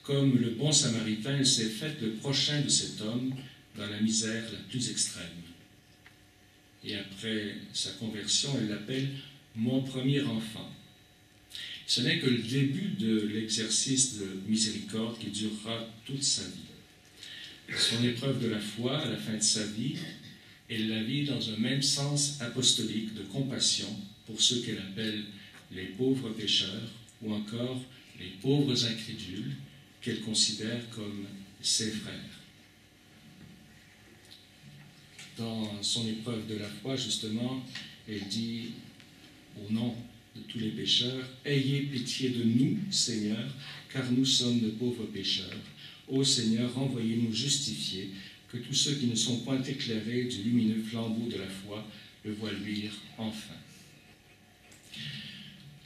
Comme le bon samaritain, elle s'est faite le prochain de cet homme dans la misère la plus extrême. Et après sa conversion, elle l'appelle « mon premier enfant ». Ce n'est que le début de l'exercice de miséricorde qui durera toute sa vie. Son épreuve de la foi, à la fin de sa vie, elle la vit dans un même sens apostolique de compassion pour ceux qu'elle appelle les pauvres pécheurs ou encore les pauvres incrédules qu'elle considère comme ses frères. Dans son épreuve de la foi, justement, elle dit au nom de tous les pécheurs, « Ayez pitié de nous, Seigneur, car nous sommes de pauvres pécheurs. Ô Seigneur, envoyez-nous justifier, que tous ceux qui ne sont point éclairés du lumineux flambeau de la foi le voient luire enfin. »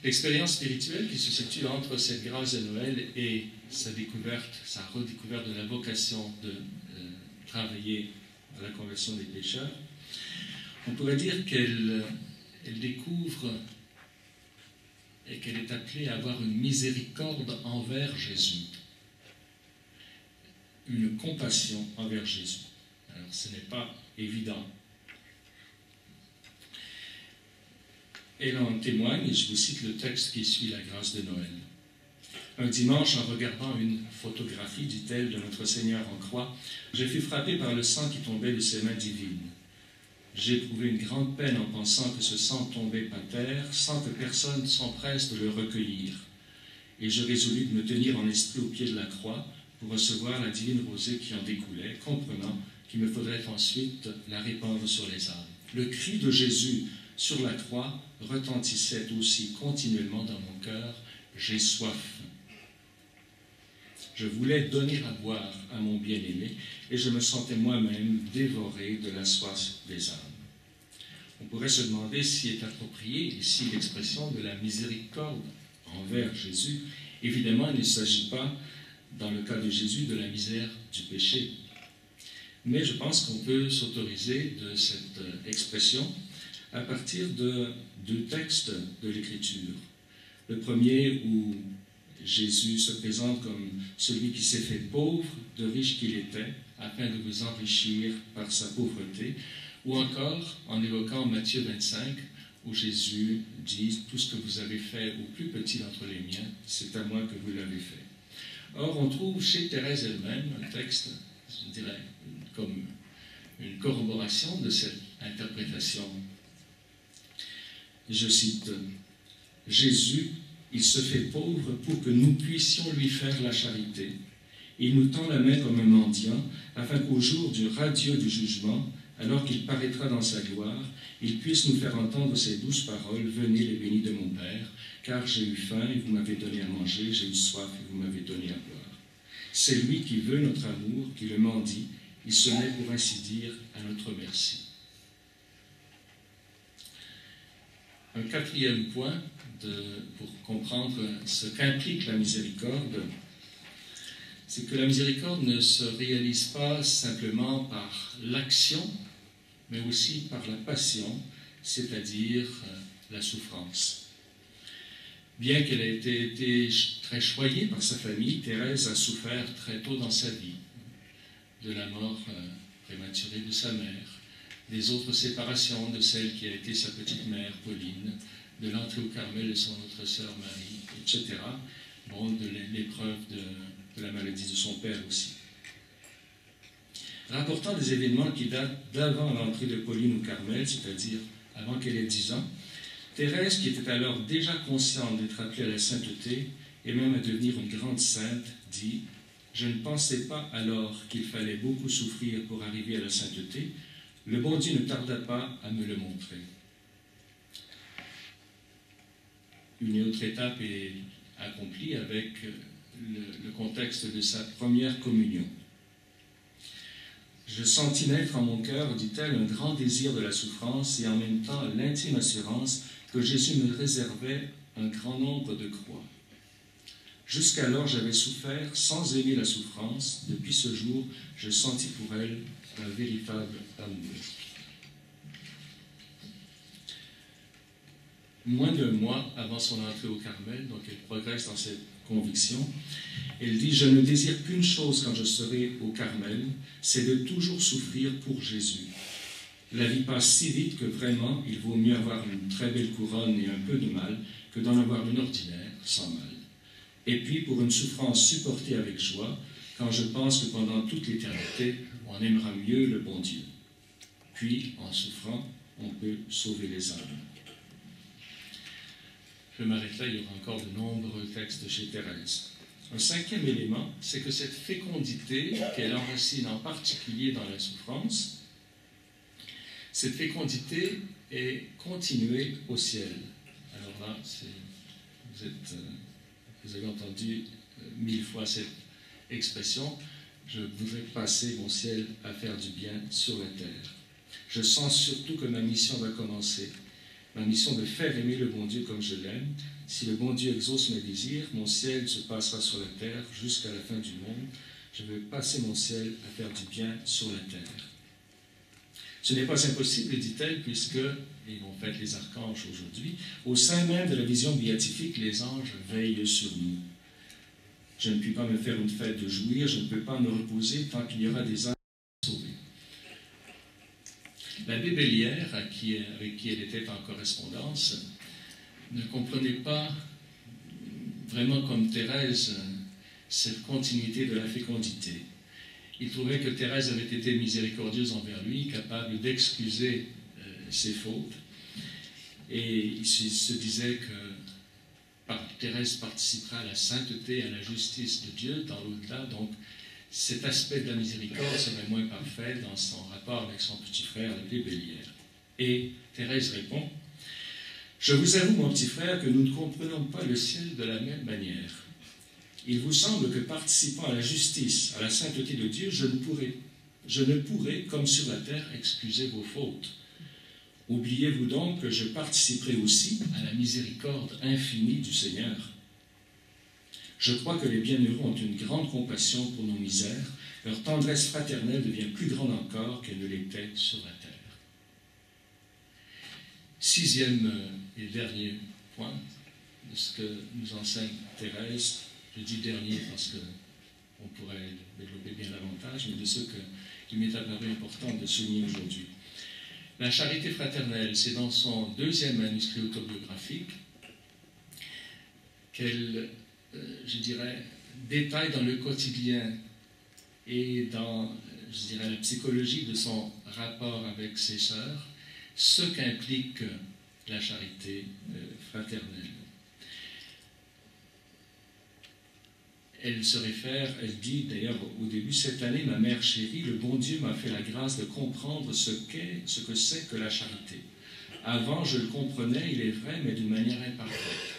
L'expérience spirituelle qui se situe entre cette grâce de Noël et sa découverte, sa redécouverte de la vocation de travailler à la conversion des pécheurs, on pourrait dire qu'elle découvre et qu'elle est appelée à avoir une miséricorde envers Jésus, une compassion envers Jésus. Alors, ce n'est pas évident. Elle en témoigne, et je vous cite le texte qui suit la grâce de Noël. Un dimanche, en regardant une photographie, dit-elle, de notre Seigneur en croix, je fus frappé par le sang qui tombait de ses mains divines. J'ai éprouvé une grande peine en pensant que ce sang tombait par terre sans que personne s'empresse de le recueillir. Et je résolus de me tenir en esprit au pied de la croix pour recevoir la divine rosée qui en découlait, comprenant qu'il me faudrait ensuite la répandre sur les âmes. Le cri de Jésus sur la croix retentissait aussi continuellement dans mon cœur, « J'ai soif ». Je voulais donner à boire à mon bien-aimé et je me sentais moi-même dévoré de la soif des âmes. On pourrait se demander s'il est approprié ici l'expression de la miséricorde envers Jésus. Évidemment, il ne s'agit pas, dans le cas de Jésus, de la misère du péché. Mais je pense qu'on peut s'autoriser de cette expression à partir de 2 textes de l'Écriture. Le premier où Jésus se présente comme celui qui s'est fait pauvre, de riche qu'il était, afin de vous enrichir par sa pauvreté, ou encore en évoquant Matthieu 25, où Jésus dit « Tout ce que vous avez fait au plus petit d'entre les miens, c'est à moi que vous l'avez fait ». Or, on trouve chez Thérèse elle-même un texte, je dirais, comme une corroboration de cette interprétation. Je cite « Jésus, il se fait pauvre pour que nous puissions lui faire la charité. Il nous tend la main comme un mendiant, afin qu'au jour du radieux du jugement, alors qu'il paraîtra dans sa gloire, il puisse nous faire entendre ces douces paroles, « Venez les bénis de mon Père, car j'ai eu faim et vous m'avez donné à manger, j'ai eu soif et vous m'avez donné à boire. » C'est lui qui veut notre amour, qui le mendie, il se met pour ainsi dire à notre merci. Un 4e point pour comprendre ce qu'implique la miséricorde, c'est que la miséricorde ne se réalise pas simplement par l'action, mais aussi par la passion, c'est-à-dire la souffrance. Bien qu'elle ait été très choyée par sa famille, Thérèse a souffert très tôt dans sa vie de la mort prématurée de sa mère, des autres séparations de celle qui a été sa petite mère, Pauline, de l'entrée au Carmel de son autre sœur Marie, etc. Bon, de l'épreuve de la maladie de son père aussi. Rapportant des événements qui datent d'avant l'entrée de Pauline au Carmel, c'est-à-dire avant qu'elle ait 10 ans, Thérèse, qui était alors déjà consciente d'être appelée à la sainteté et même à devenir une grande sainte, dit « Je ne pensais pas alors qu'il fallait beaucoup souffrir pour arriver à la sainteté. Le bon Dieu ne tarda pas à me le montrer. » une autre étape est accomplie avec le contexte de sa première communion. Je sentis naître en mon cœur, dit-elle, un grand désir de la souffrance et en même temps l'intime assurance que Jésus me réservait un grand nombre de croix. Jusqu'alors, j'avais souffert sans aimer la souffrance. Depuis ce jour, je sentis pour elle un véritable amour. Moins d'un mois avant son entrée au Carmel, donc elle progresse dans cette conviction, elle dit « Je ne désire qu'une chose quand je serai au Carmel, c'est de toujours souffrir pour Jésus. La vie passe si vite que vraiment, il vaut mieux avoir une très belle couronne et un peu de mal que d'en avoir une ordinaire sans mal. Et puis, pour une souffrance supportée avec joie, quand je pense que pendant toute l'éternité, on aimera mieux le bon Dieu. Puis, en souffrant, on peut sauver les âmes. » Je m'arrête là, il y aura encore de nombreux textes chez Thérèse. Un cinquième élément, c'est que cette fécondité qu'elle enracine en particulier dans la souffrance, cette fécondité est continuée au ciel. Alors là, vous avez entendu 1000 fois cette expression, je voudrais passer mon ciel à faire du bien sur la terre. Je sens surtout que ma mission va commencer. Ma mission de faire aimer le bon Dieu comme je l'aime. Si le bon Dieu exauce mes désirs, mon ciel se passera sur la terre jusqu'à la fin du monde. Je vais passer mon ciel à faire du bien sur la terre. Ce n'est pas impossible, dit-elle, puisque, et on fête les archanges aujourd'hui, au sein même de la vision béatifique, les anges veillent sur nous. Je ne puis pas me faire une fête de jouir, je ne peux pas me reposer tant qu'il y aura des âmes sauvées. L'abbé Bellière, avec qui elle était en correspondance, ne comprenait pas vraiment comme Thérèse cette continuité de la fécondité. Il trouvait que Thérèse avait été miséricordieuse envers lui, capable d'excuser ses fautes, et il se disait que Thérèse participera à la sainteté et à la justice de Dieu dans l'au-delà, donc cet aspect de la miséricorde serait moins parfait dans son rapport avec son petit frère, l'abbé Bellière. Et Thérèse répond « Je vous avoue, mon petit frère, que nous ne comprenons pas le ciel de la même manière. Il vous semble que participant à la justice, à la sainteté de Dieu, je ne pourrai, comme sur la terre, excuser vos fautes. Oubliez-vous donc que je participerai aussi à la miséricorde infinie du Seigneur. Je crois que les bienheureux ont une grande compassion pour nos misères. Leur tendresse fraternelle devient plus grande encore qu'elle ne l'était sur la terre. » Sixième et dernier point de ce que nous enseigne Thérèse. Je dis dernier parce qu'on pourrait développer bien davantage, mais de ce qu'il m'est apparu important de souligner aujourd'hui. La charité fraternelle, c'est dans son deuxième manuscrit autobiographique qu'elle, je dirais, détaille dans le quotidien et dans, je dirais, la psychologie de son rapport avec ses sœurs, ce qu'implique la charité fraternelle. Elle se réfère, elle dit d'ailleurs au début, cette année, ma mère chérie, le bon Dieu m'a fait la grâce de comprendre ce que c'est que la charité. Avant, je le comprenais, il est vrai, mais d'une manière imparfaite.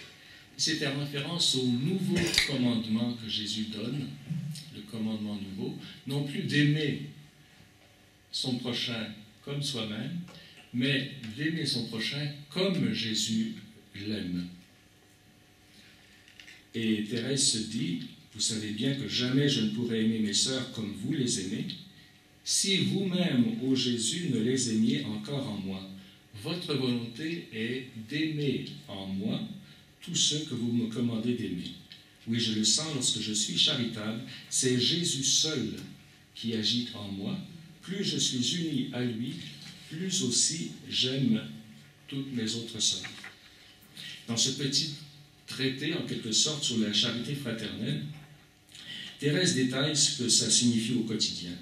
C'était en référence au nouveau commandement que Jésus donne, le commandement nouveau, non plus d'aimer son prochain comme soi-même, mais d'aimer son prochain comme Jésus l'aime. Et Thérèse se dit, vous savez bien que jamais je ne pourrai aimer mes sœurs comme vous les aimez, si vous-même, ô Jésus, ne les aimiez encore en moi. Votre volonté est d'aimer en moi tous ceux que vous me commandez d'aimer. Oui, je le sens lorsque je suis charitable, c'est Jésus seul qui agit en moi. Plus je suis uni à lui, plus aussi j'aime toutes mes autres sœurs. Dans ce petit traité, en quelque sorte, sur la charité fraternelle, Thérèse détaille ce que ça signifie au quotidien.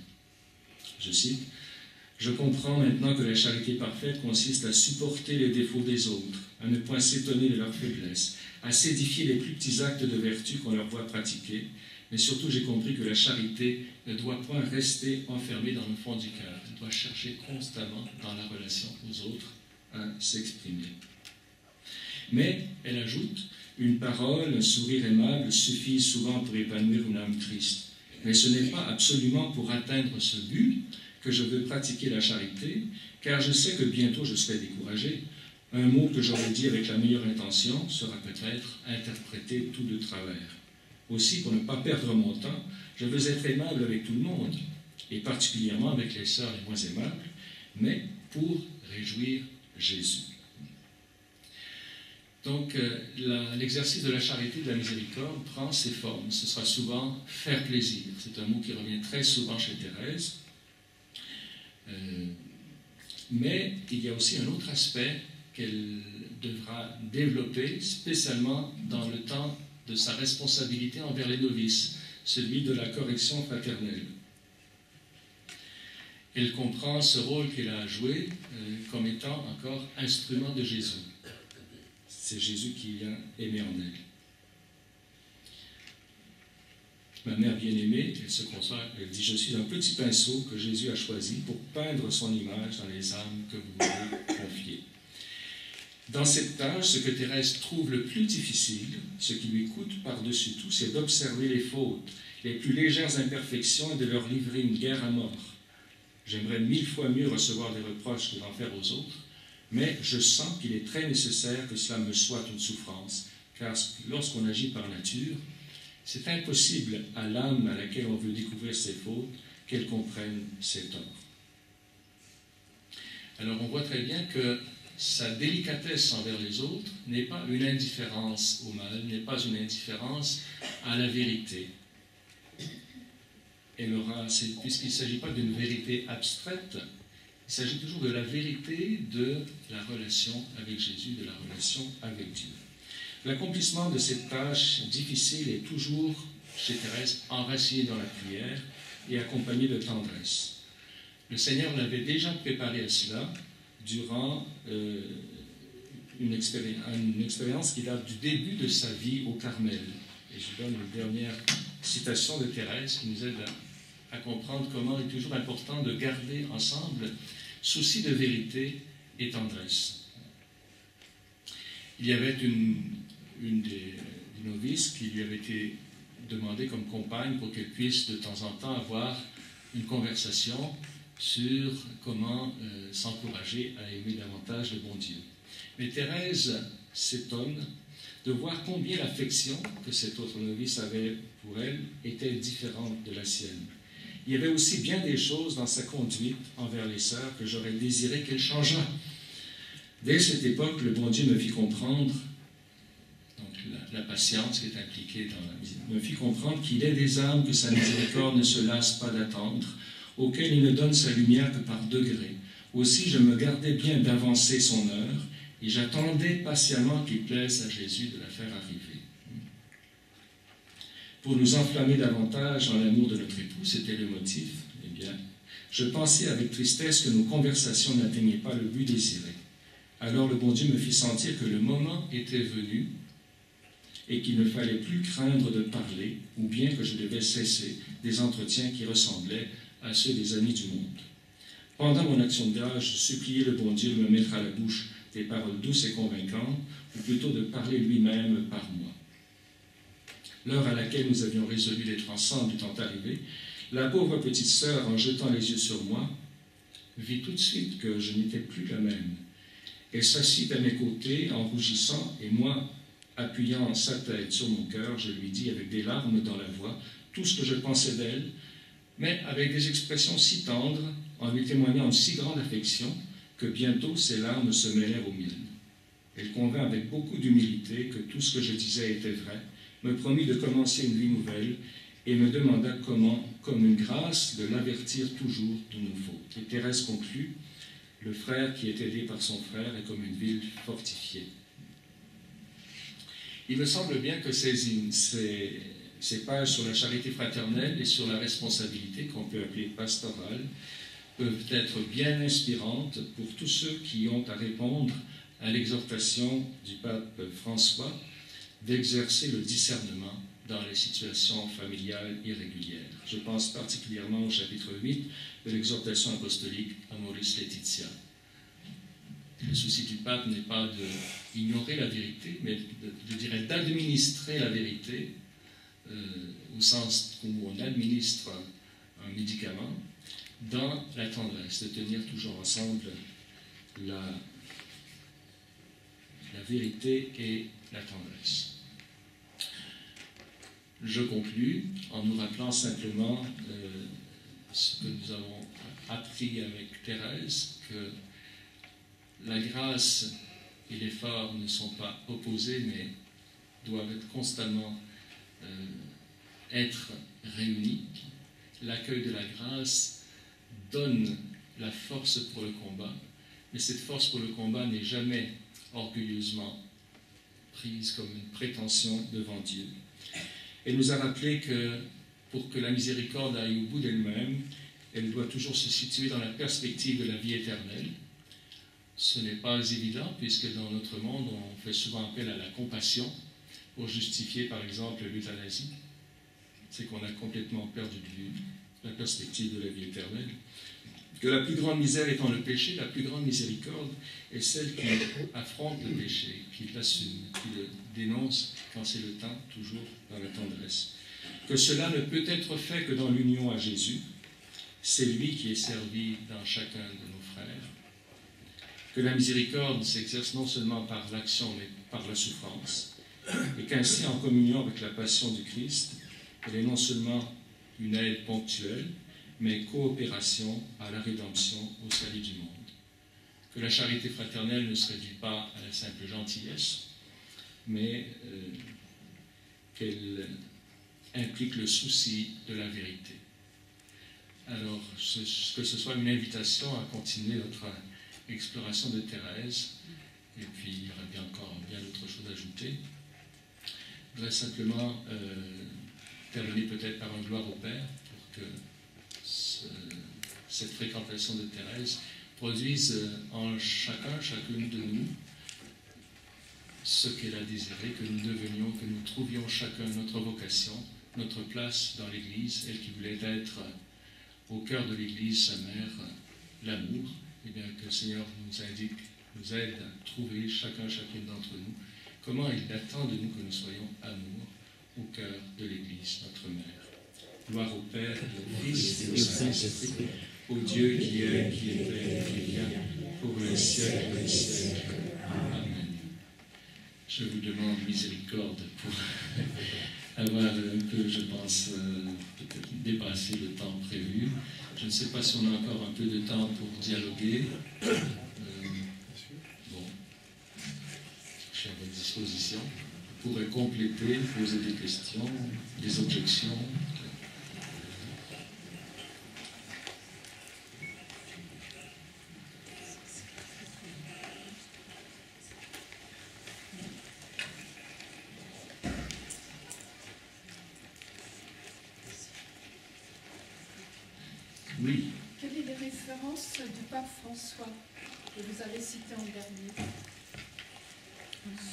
Je cite, « Je comprends maintenant que la charité parfaite consiste à supporter les défauts des autres, à ne point s'étonner de leurs faiblesses, à s'édifier les plus petits actes de vertu qu'on leur voit pratiquer, mais surtout j'ai compris que la charité ne doit point rester enfermée dans le fond du cœur, elle doit chercher constamment dans la relation aux autres à s'exprimer. » Mais, elle ajoute, une parole, un sourire aimable suffisent souvent pour épanouir une âme triste. Mais ce n'est pas absolument pour atteindre ce but que je veux pratiquer la charité, car je sais que bientôt je serai découragé. Un mot que j'aurais dit avec la meilleure intention sera peut-être interprété tout de travers. Aussi, pour ne pas perdre mon temps, je veux être aimable avec tout le monde, et particulièrement avec les sœurs les moins aimables, mais pour réjouir Jésus. Donc, l'exercice de la charité, de la miséricorde, prend ses formes. Ce sera souvent faire plaisir. C'est un mot qui revient très souvent chez Thérèse. Mais il y a aussi un autre aspect qu'elle devra développer, spécialement dans le temps de sa responsabilité envers les novices, celui de la correction fraternelle. Elle comprend ce rôle qu'elle a à jouer comme étant encore instrument de Jésus. C'est Jésus qui vient aimer en elle. Ma mère bien-aimée, elle se console, elle dit « Je suis un petit pinceau que Jésus a choisi pour peindre son image dans les âmes que vous voulez confier. » Dans cette tâche, ce que Thérèse trouve le plus difficile, ce qui lui coûte par-dessus tout, c'est d'observer les fautes, les plus légères imperfections et de leur livrer une guerre à mort. J'aimerais 1000 fois mieux recevoir des reproches que d'en faire aux autres, mais je sens qu'il est très nécessaire que cela me soit une souffrance, car lorsqu'on agit par nature, c'est impossible à l'âme à laquelle on veut découvrir ses fautes qu'elle comprenne ses torts. Alors on voit très bien que sa délicatesse envers les autres n'est pas une indifférence au mal, n'est pas une indifférence à la vérité. Elle aura, puisqu'il ne s'agit pas d'une vérité abstraite, il s'agit toujours de la vérité de la relation avec Jésus, de la relation avec Dieu. L'accomplissement de cette tâche difficile est toujours, chez Thérèse, enraciné dans la prière et accompagné de tendresse. Le Seigneur l'avait déjà préparé à cela durant une expérience qui date du début de sa vie au Carmel. Et je donne une dernière citation de Thérèse qui nous aide à comprendre comment il est toujours important de garder ensemble souci de vérité et tendresse. Il y avait une des novices qui lui avait été demandée comme compagne pour qu'elle puisse de temps en temps avoir une conversation sur comment s'encourager à aimer davantage le bon Dieu. Mais Thérèse s'étonne de voir combien l'affection que cette autre novice avait pour elle était différente de la sienne. Il y avait aussi bien des choses dans sa conduite envers les sœurs que j'aurais désiré qu'elle changeât. Dès cette époque, le bon Dieu me fit comprendre, donc la patience qui est impliquée dans la miséricorde, me fit comprendre qu'il est des âmes que sa miséricorde ne se lasse pas d'attendre, auxquelles il ne donne sa lumière que par degrés. Aussi, je me gardais bien d'avancer son heure, et j'attendais patiemment qu'il plaise à Jésus de la faire arriver. Pour nous enflammer davantage en l'amour de notre époux, c'était le motif, eh bien, je pensais avec tristesse que nos conversations n'atteignaient pas le but désiré. Alors le bon Dieu me fit sentir que le moment était venu et qu'il ne fallait plus craindre de parler, ou bien que je devais cesser des entretiens qui ressemblaient à ceux des amis du monde. Pendant mon action de grâce, je suppliais le bon Dieu de me mettre à la bouche des paroles douces et convaincantes, ou plutôt de parler lui-même par moi. L'heure à laquelle nous avions résolu d'être ensemble étant arrivée, la pauvre petite sœur, en jetant les yeux sur moi, vit tout de suite que je n'étais plus la même. Elle s'assit à mes côtés en rougissant, et moi, appuyant sa tête sur mon cœur, je lui dis avec des larmes dans la voix tout ce que je pensais d'elle, mais avec des expressions si tendres, en lui témoignant une si grande affection, que bientôt ses larmes se mêlèrent aux miennes. Elle convint avec beaucoup d'humilité que tout ce que je disais était vrai, me promit de commencer une vie nouvelle et me demanda comment, comme une grâce, de l'avertir toujours de nos fautes. Et Thérèse conclut, le frère qui est aidé par son frère est comme une ville fortifiée. Il me semble bien que ces pages sur la charité fraternelle et sur la responsabilité, qu'on peut appeler pastorale, peuvent être bien inspirantes pour tous ceux qui ont à répondre à l'exhortation du pape François d'exercer le discernement dans les situations familiales irrégulières. Je pense particulièrement au chapitre 8 de l'exhortation apostolique Amoris Laetitia. Le souci du pape n'est pas ignorer la vérité, mais je dirais d'administrer la vérité, au sens où on administre un médicament, dans la tendresse, de tenir toujours ensemble la vérité et la tendresse. Je conclus en nous rappelant simplement ce que nous avons appris avec Thérèse, que la grâce et l'effort ne sont pas opposés, mais doivent être constamment être réunis. L'accueil de la grâce donne la force pour le combat, mais cette force pour le combat n'est jamais orgueilleusement prise comme une prétention devant Dieu. Elle nous a rappelé que pour que la miséricorde aille au bout d'elle-même, elle doit toujours se situer dans la perspective de la vie éternelle. Ce n'est pas évident, puisque dans notre monde, on fait souvent appel à la compassion pour justifier, par exemple, l'euthanasie. C'est qu'on a complètement perdu de vue la perspective de la vie éternelle. Que la plus grande misère étant le péché, la plus grande miséricorde est celle qui affronte le péché, qui l'assume, qui le dénonce quand c'est le temps, toujours dans la tendresse. Que cela ne peut être fait que dans l'union à Jésus. C'est lui qui est servi dans chacun de nos frères. Que la miséricorde s'exerce non seulement par l'action, mais par la souffrance. Et qu'ainsi, en communion avec la passion du Christ, elle est non seulement une aide ponctuelle, mais coopération à la rédemption, au salut du monde. Que la charité fraternelle ne se réduit pas à la simple gentillesse, mais qu'elle implique le souci de la vérité. Alors, que ce soit une invitation à continuer notre exploration de Thérèse, et puis il y aurait bien encore bien d'autres choses à ajouter. Je voudrais simplement terminer peut-être par un gloire au Père, pour que cette fréquentation de Thérèse produise en chacune de nous ce qu'elle a désiré, que nous devenions, que nous trouvions chacun notre vocation, notre place dans l'Église, elle qui voulait être au cœur de l'Église, sa mère, l'amour, et bien que le Seigneur nous aide à trouver chacune d'entre nous comment il attend de nous que nous soyons amour au cœur de l'Église, notre mère. Gloire au Père, au Fils et au Saint-Esprit, au Dieu qui est, qui était et qui vient, pour les siècles des siècles. Amen. Je vous demande miséricorde pour avoir un peu, je pense, peut-être dépassé le temps prévu. Je ne sais pas si on a encore un peu de temps pour dialoguer. Bon, je suis à votre disposition. Vous pourrez compléter, poser des questions, des objections. Oui. Quelles sont les références du pape François que vous avez citées en dernier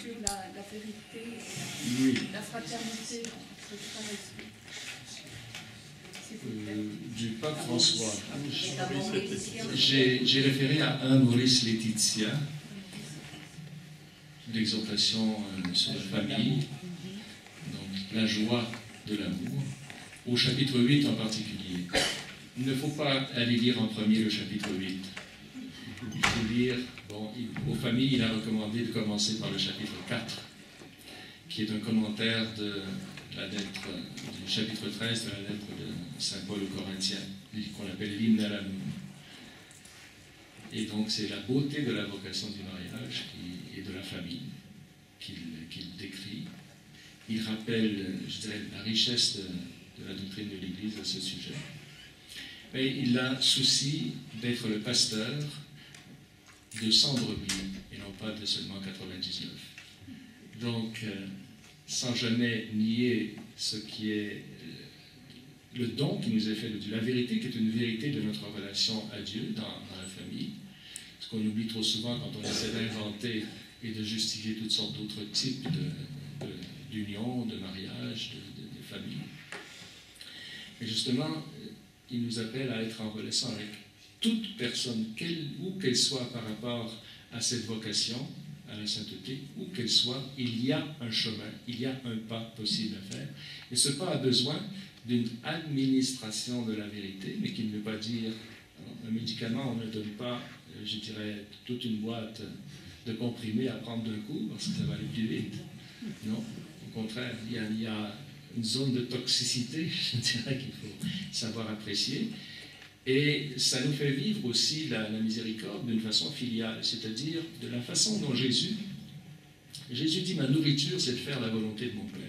sur la vérité, Oui. la fraternité entre frères et sœurs? Du pape François. J'ai référé à 1 Maurice Laetitia, l'exhortation sur la famille, donc la joie de l'amour, au chapitre 8 en particulier. Il ne faut pas aller lire en premier le chapitre 8. Il faut lire, aux familles, il a recommandé de commencer par le chapitre 4, qui est un commentaire de la lettre, du chapitre 13 de la lettre de Saint Paul aux Corinthiens, qu'on appelle l'hymne à l'amour. Et donc c'est la beauté de la vocation du mariage et de la famille qu'il décrit. Il rappelle, je dirais, la richesse de la doctrine de l'Église à ce sujet. Mais il a souci d'être le pasteur de 100 brebis et non pas de seulement 99. Donc, sans jamais nier ce qui est le don qui nous est fait de Dieu, la vérité qui est une vérité de notre relation à Dieu dans la famille, ce qu'on oublie trop souvent quand on essaie d'inventer et de justifier toutes sortes d'autres types d'unions, de mariages, de familles. Et justement, il nous appelle à être en relation avec toute personne, où qu'elle soit par rapport à cette vocation, à la sainteté, où qu'elle soit, il y a un chemin, il y a un pas possible à faire. Et ce pas a besoin d'une administration de la vérité, mais qui ne veut pas dire un médicament, on ne donne pas, je dirais, toute une boîte de comprimés à prendre d'un coup, parce que ça va aller plus vite. Non, au contraire, il y a une zone de toxicité, je dirais, qu'il faut savoir apprécier. Et ça nous fait vivre aussi la miséricorde d'une façon filiale, c'est-à-dire de la façon dont Jésus dit, ma nourriture, c'est de faire la volonté de mon Père.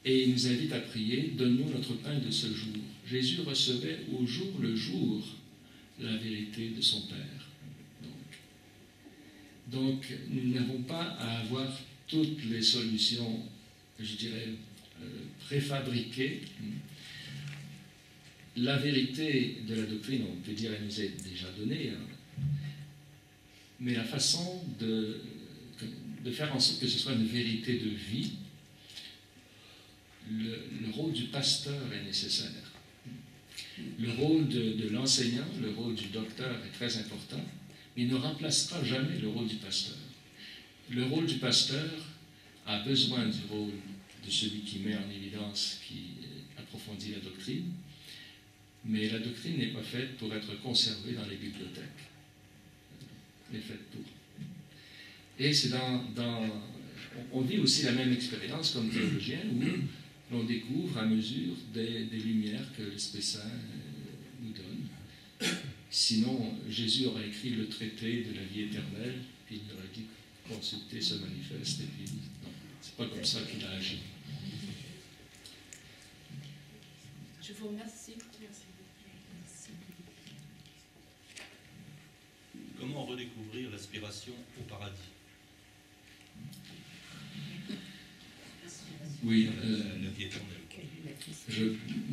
Et il nous invite à prier, donne-nous notre pain de ce jour. Jésus recevait au jour le jour la vérité de son Père. Donc nous n'avons pas à avoir toutes les solutions, je dirais, préfabriquées. La vérité de la doctrine, on peut dire, elle nous est déjà donnée, mais la façon de faire en sorte que ce soit une vérité de vie, le rôle du pasteur est nécessaire. Le rôle de l'enseignant, le rôle du docteur est très important, mais il ne remplacera jamais le rôle du pasteur. Le rôle du pasteur a besoin du rôle de celui qui met en évidence, qui approfondit la doctrine, mais la doctrine n'est pas faite pour être conservée dans les bibliothèques. Elle est faite pour. Et c'est on vit aussi la même expérience comme théologien où l'on découvre à mesure des lumières que l'Esprit Saint nous donne. Sinon, Jésus aurait écrit le traité de la vie éternelle, puis il aurait dit consultez ce manifeste, et puis non, c'est pas comme ça qu'il a agi. Je vous remercie. Comment redécouvrir l'aspiration au paradis? Oui, la vie éternelle. je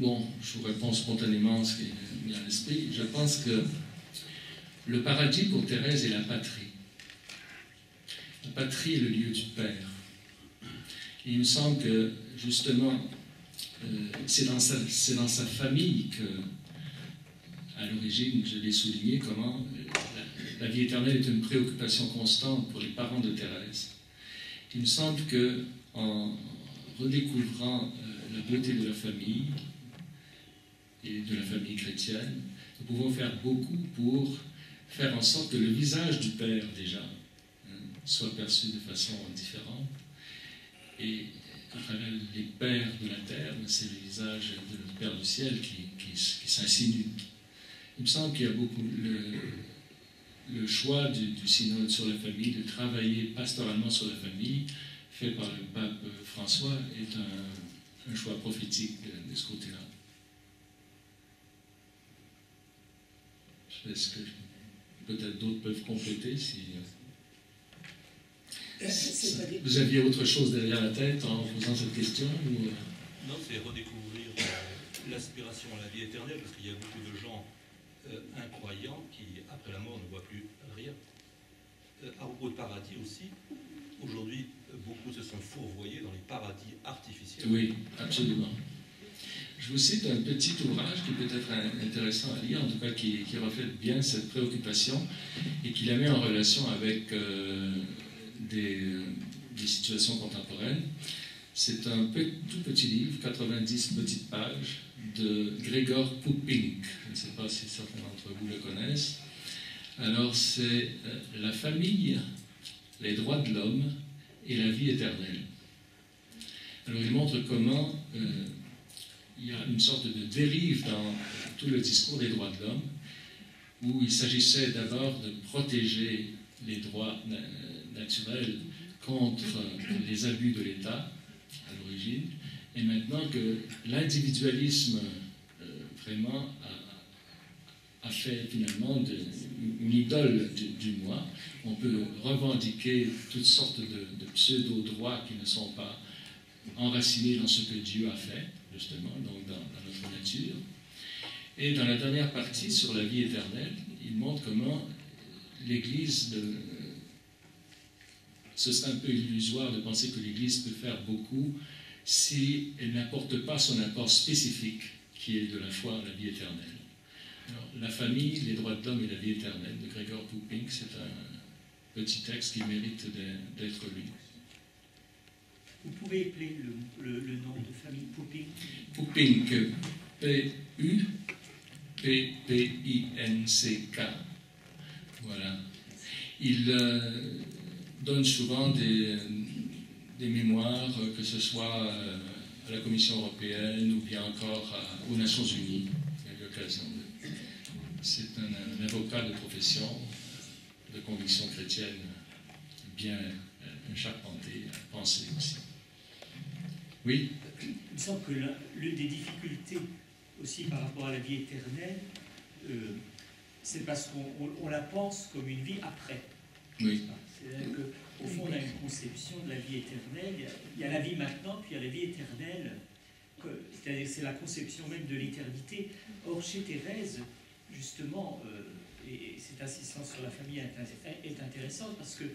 vous réponds spontanément ce qui est mis à l'esprit. Je pense que le paradis pour Thérèse est la patrie. La patrie est le lieu du Père. Et il me semble que, justement, c'est dans sa famille que, à l'origine, je l'ai souligné, comment la vie éternelle est une préoccupation constante pour les parents de Thérèse. Il me semble qu'en redécouvrant la beauté de la famille et de la famille chrétienne, nous pouvons faire beaucoup pour faire en sorte que le visage du Père, déjà, soit perçu de façon différente. Et à travers les pères de la terre, c'est le visage de notre Père du ciel qui s'insinue. Il me semble qu'il y a beaucoup le choix du synode sur la famille, de travailler pastoralement sur la famille, fait par le pape François, est un choix prophétique de ce côté-là. Est-ce que peut-être d'autres peuvent compléter si... Vous aviez autre chose derrière la tête en posant cette question ou... Non, c'est redécouvrir l'aspiration à la vie éternelle, parce qu'il y a beaucoup de gens incroyants qui, après la mort, ne voient plus rien. À propos de paradis aussi, aujourd'hui, beaucoup se sont fourvoyés dans les paradis artificiels. Oui, absolument. Je vous cite un petit ouvrage qui peut être intéressant à lire, en tout cas qui reflète bien cette préoccupation et qui la met en relation avec des situations contemporaines. C'est un tout petit livre, 90 petites pages, de Gregor Pupink. Je ne sais pas si certains d'entre vous le connaissent. Alors, c'est la famille, les droits de l'homme et la vie éternelle. Alors, il montre comment il y a une sorte de dérive dans tout le discours des droits de l'homme, où il s'agissait d'abord de protéger les droits naturels contre les abus de l'État, à l'origine, et maintenant que l'individualisme vraiment a fait finalement une idole du moi, on peut revendiquer toutes sortes de pseudo-droits qui ne sont pas enracinés dans ce que Dieu a fait, justement, donc dans notre nature. Et dans la dernière partie, sur la vie éternelle, il montre comment l'Église, ce serait un peu illusoire de penser que l'Église peut faire beaucoup si elle n'apporte pas son apport spécifique, qui est de la foi à la vie éternelle. Alors, la famille, les droits de l'homme et la vie éternelle de Gregor Pupink, c'est un petit texte qui mérite d'être lu. Vous pouvez appeler le nom de famille Pupink? Pupink, P-U-P-P-I-N-C-K. Voilà. Il donne souvent des mémoires, que ce soit à la Commission européenne ou bien encore aux Nations Unies. Il y a eu l'occasion de... C'est un avocat de profession, de conviction chrétienne, bien charpenté, pensé aussi. Oui? Il me semble que l'une des difficultés aussi par rapport à la vie éternelle, c'est parce qu'on la pense comme une vie après. Oui. C'est-à-dire qu'au fond, on a une conception de la vie éternelle. Il y a la vie maintenant, puis il y a la vie éternelle. C'est-à-dire c'est la conception même de l'éternité. Or, chez Thérèse, justement, et cette insistance sur la famille est intéressante parce que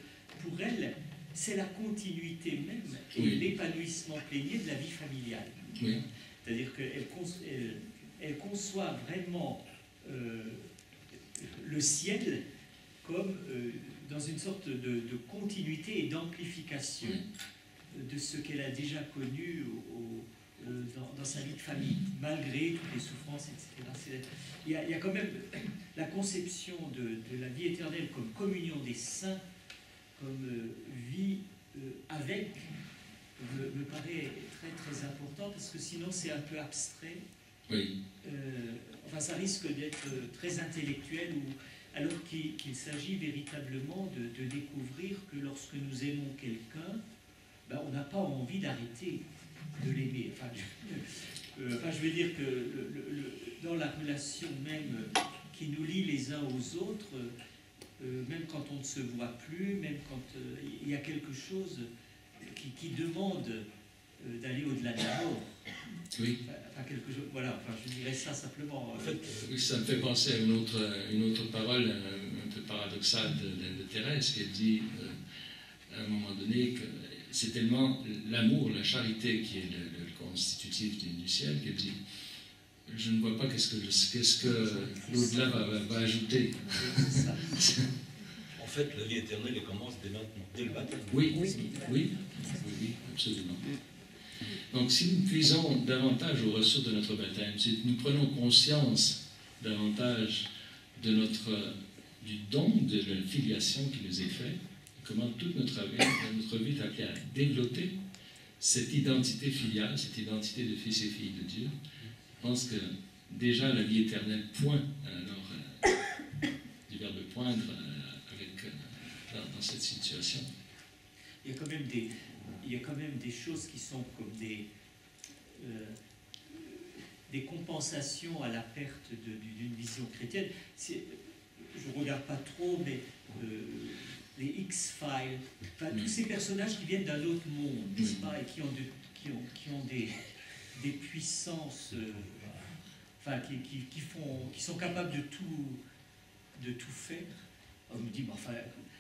pour elle, c'est la continuité même et l'épanouissement plénier de la vie familiale. Oui. C'est-à-dire qu'elle conçoit vraiment le ciel comme dans une sorte de continuité et d'amplification de ce qu'elle a déjà connu dans sa vie de famille, malgré toutes les souffrances, etc. Il y a quand même la conception de la vie éternelle comme communion des saints, comme vie avec, me paraît très très important, parce que sinon c'est un peu abstrait. Oui. Enfin, ça risque d'être très intellectuel, alors qu'il s'agit véritablement de découvrir que lorsque nous aimons quelqu'un, ben, on n'a pas envie d'arrêter de l'aimer. Enfin, je veux dire que dans la relation même qui nous lie les uns aux autres, même quand on ne se voit plus, même quand il y a quelque chose qui demande d'aller au-delà de la mort. Oui. Enfin, quelque chose, voilà, enfin, je dirais ça simplement. En fait, oui, ça me fait penser à une autre parole un peu paradoxale de Thérèse, qui dit à un moment donné que c'est tellement l'amour, la charité qui est le constitutif du ciel, qu'elle dit je ne vois pas qu'est-ce que l'au-delà va ajouter. En fait, la vie éternelle, elle commence dès maintenant, dès le baptême. Oui, absolument. Donc, si nous puisons davantage aux ressources de notre baptême, si nous prenons conscience davantage du don de la filiation qui nous est fait, comment toute notre vie est appelée à développer cette identité filiale, cette identité de fils et filles de Dieu, je pense que déjà la vie éternelle pointe, alors, du verbe poindre, dans cette situation. Il y a quand même des choses qui sont comme des compensations à la perte d'une vision chrétienne. Je ne regarde pas trop, mais les X-Files, enfin, tous ces personnages qui viennent d'un autre monde, n'est-ce pas, et qui ont des puissances, enfin, qui sont capables de tout faire. On me dit, enfin,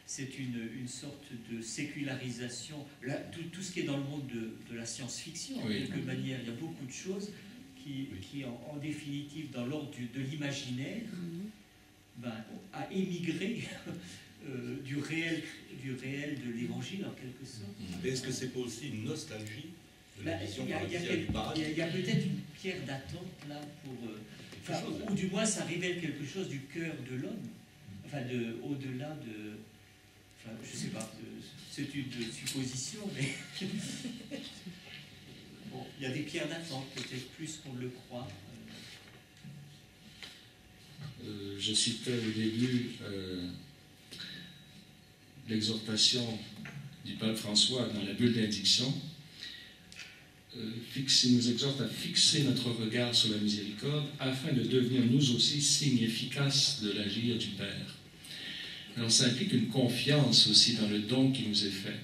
c'est une sorte de sécularisation. Là, tout ce qui est dans le monde de la science-fiction, en quelque manière, il y a beaucoup de choses qui en définitive, dans l'ordre de l'imaginaire, a émigré du réel de l'évangile, en quelque sorte. Mais est-ce que c'est pas aussi une nostalgie de la vision paradisiaque du paradis? Il y a peut-être une pierre d'attente là ou du moins ça révèle quelque chose du cœur de l'homme, enfin au-delà de, enfin je sais pas, c'est une supposition, mais bon, il y a des pierres d'attente peut-être plus qu'on le croit. Je citais au début l'exhortation du pape François dans la bulle d'indiction. Il nous exhorte à fixer notre regard sur la miséricorde afin de devenir nous aussi signes efficaces de l'agir du Père. Alors ça implique une confiance aussi dans le don qui nous est fait.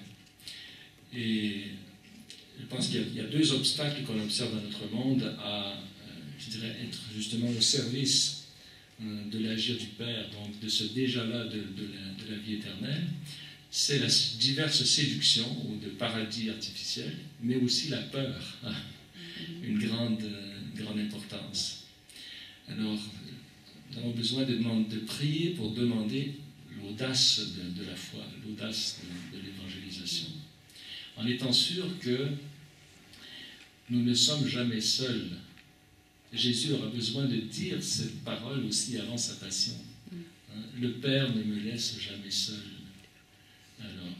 Et je pense qu'il y a deux obstacles qu'on observe dans notre monde à, je dirais, être justement au service de l'agir du Père, donc de ce déjà-là de la vie éternelle. C'est la diverse séduction ou de paradis artificiel, mais aussi la peur, une grande importance. Alors, nous avons besoin de prier pour demander, l'audace de la foi, l'audace de l'évangélisation, en étant sûr que nous ne sommes jamais seuls. Jésus aura besoin de dire cette parole aussi avant sa passion. Le Père ne me laisse jamais seul. Alors,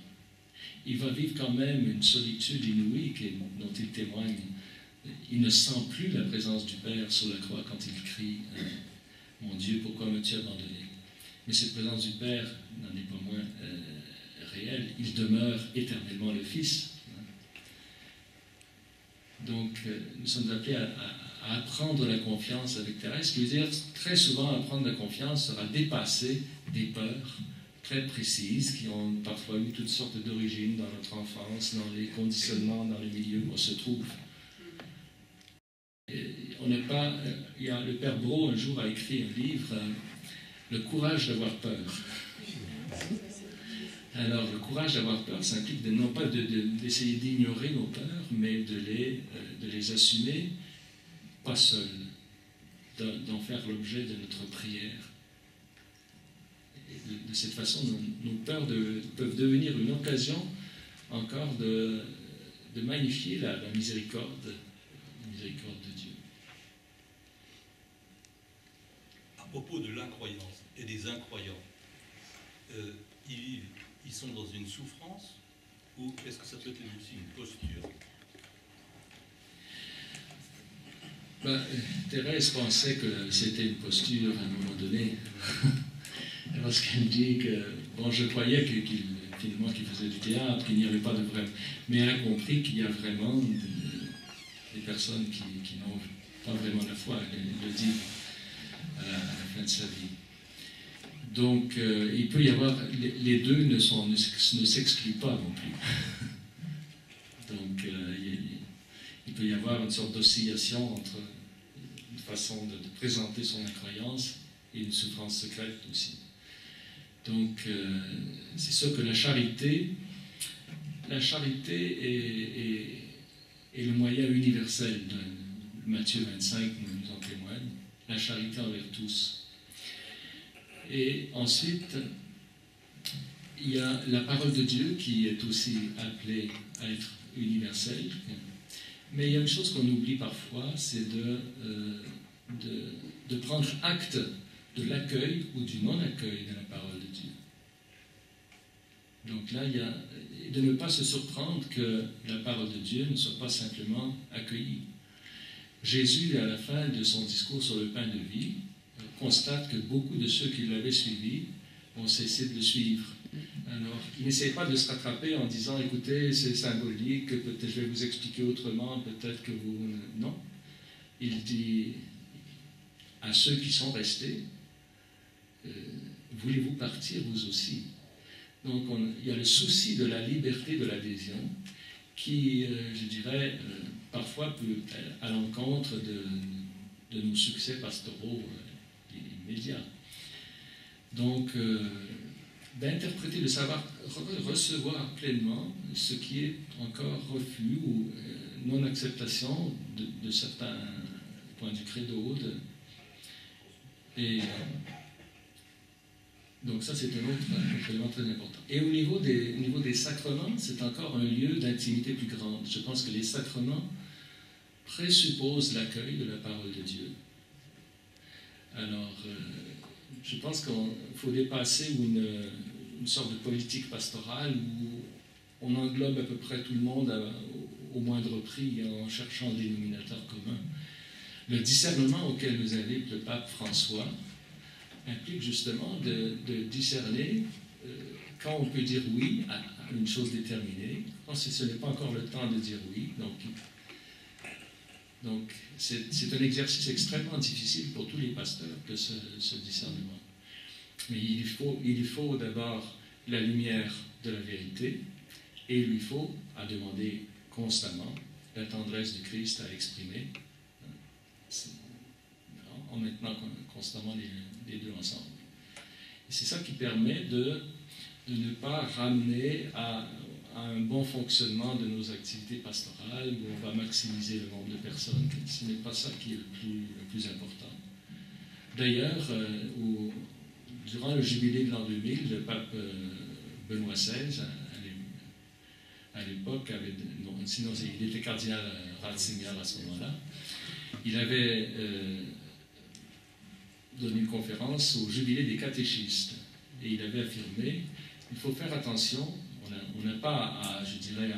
il va vivre quand même une solitude inouïe dont il témoigne. Il ne sent plus la présence du Père sur la croix quand il crie « Mon Dieu, pourquoi m'as-tu abandonné ?» Mais cette présence du Père n'en est pas moins réelle. Il demeure éternellement le Fils. Donc, nous sommes appelés à apprendre la confiance avec Thérèse. Ce qui veut dire, très souvent, apprendre la confiance sera dépasser des peurs très précises qui ont parfois eu toutes sortes d'origines dans notre enfance, dans les conditionnements, dans les milieux où on se trouve. Et on n'est pas... le Père Brault, un jour, a écrit un livre, Le courage d'avoir peur. Alors, le courage d'avoir peur, ça implique non pas d'essayer d'ignorer nos peurs, mais de les assumer, pas seuls, d'en faire l'objet de notre prière. Et de cette façon, nos peurs peuvent devenir une occasion encore de magnifier la miséricorde de Dieu. À propos de l'incroyance et des incroyants, ils sont dans une souffrance ou est-ce que ça peut être aussi une posture? Thérèse pensait que c'était une posture à un moment donné, parce qu'elle dit que, bon, je croyais finalement qu'il faisait du théâtre, qu'il n'y avait pas de vrai, mais elle a compris qu'il y a vraiment des personnes qui n'ont pas vraiment la foi, elle le dit à la fin de sa vie. Donc, il peut y avoir, les deux ne s'excluent pas non plus. Donc, il peut y avoir une sorte d'oscillation entre une façon de présenter son incroyance et une souffrance secrète aussi. Donc, c'est sûr que la charité est le moyen universel. Matthieu 25 nous en témoigne. La charité envers tous. Et ensuite, il y a la parole de Dieu qui est aussi appelée à être universelle. Mais il y a une chose qu'on oublie parfois, c'est de prendre acte de l'accueil ou du non-accueil de la parole de Dieu. Donc là, il y a de ne pas se surprendre que la parole de Dieu ne soit pas simplement accueillie. Jésus, à la fin de son discours sur le pain de vie, constate que beaucoup de ceux qui l'avaient suivi ont cessé de le suivre. Alors, il n'essaie pas de se rattraper en disant « Écoutez, c'est symbolique, peut-être je vais vous expliquer autrement, peut-être que vous... » Non. Il dit à ceux qui sont restés « Voulez-vous partir vous aussi ?» Donc, il y a le souci de la liberté de l'adhésion qui, je dirais, parfois peut à l'encontre de nos succès pastoraux immédiats. Donc, d'interpréter, de savoir recevoir pleinement ce qui est encore refus ou non-acceptation de certains points du credo. Donc ça, c'est un autre élément très important. Et au niveau des sacrements, c'est encore un lieu d'intimité plus grande. Je pense que les sacrements présupposent l'accueil de la parole de Dieu. Alors, je pense qu'il faut dépasser une sorte de politique pastorale où on englobe à peu près tout le monde au moindre prix en cherchant des dénominateurs communs. Le discernement auquel nous invite le pape François implique justement de discerner quand on peut dire oui à une chose déterminée, quand ce n'est pas encore le temps de dire oui. Donc c'est un exercice extrêmement difficile pour tous les pasteurs que ce discernement. Mais il faut d'abord la lumière de la vérité et il lui faut, à demander constamment, la tendresse du Christ à exprimer en maintenant constamment les deux ensemble. Et c'est ça qui permet de ne pas ramener à un bon fonctionnement de nos activités pastorales où on va maximiser le nombre de personnes. Ce n'est pas ça qui est le plus important. D'ailleurs, durant le jubilé de l'an 2000, le pape Benoît XVI, à l'époque, sinon il était cardinal Ratzinger à ce moment-là, il avait donné une conférence au jubilé des catéchistes. Et il avait affirmé, il faut faire attention, on n'a pas, je dirais,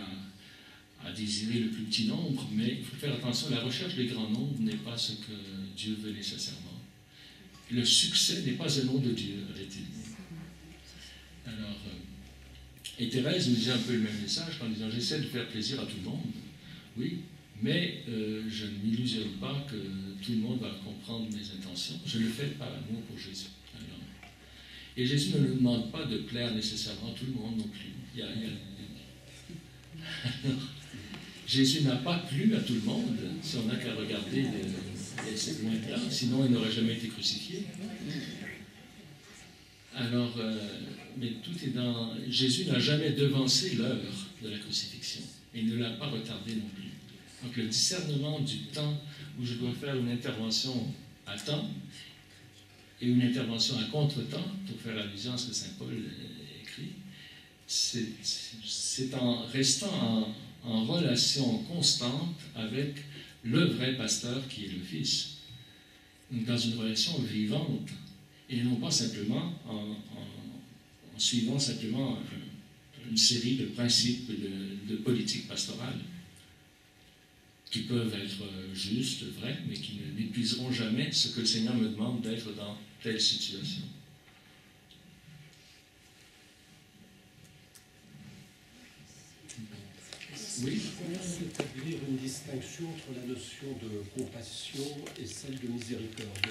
à désirer le plus petit nombre, mais il faut faire attention, la recherche des grands nombres n'est pas ce que Dieu veut nécessairement. Le succès n'est pas un nom de Dieu, avait-il dit. Alors, et Thérèse nous disait un peu le même message en disant, j'essaie de faire plaisir à tout le monde, oui, mais je ne m'illusionne pas que tout le monde va comprendre mes intentions. Je le fais par amour pour Jésus. Alors, et Jésus ne nous demande pas de plaire nécessairement à tout le monde non plus. Alors, Jésus n'a pas plu à tout le monde, si on n'a qu'à regarder ces points-là, sinon il n'aurait jamais été crucifié. Alors, mais tout est dans... Jésus n'a jamais devancé l'heure de la crucifixion, et ne l'a pas retardé non plus. Donc le discernement du temps où je dois faire une intervention à temps, et une intervention à contre-temps, pour faire allusion à ce que Saint Paul écrit, c'est en restant en relation constante avec le vrai pasteur qui est le Fils. Donc dans une relation vivante, et non pas simplement en suivant simplement une série de principes de politique pastorale qui peuvent être justes, vrais, mais qui n'épuiseront jamais ce que le Seigneur me demande d'être dans telle situation. Oui. C'est-à-dire une distinction entre la notion de compassion et celle de miséricorde.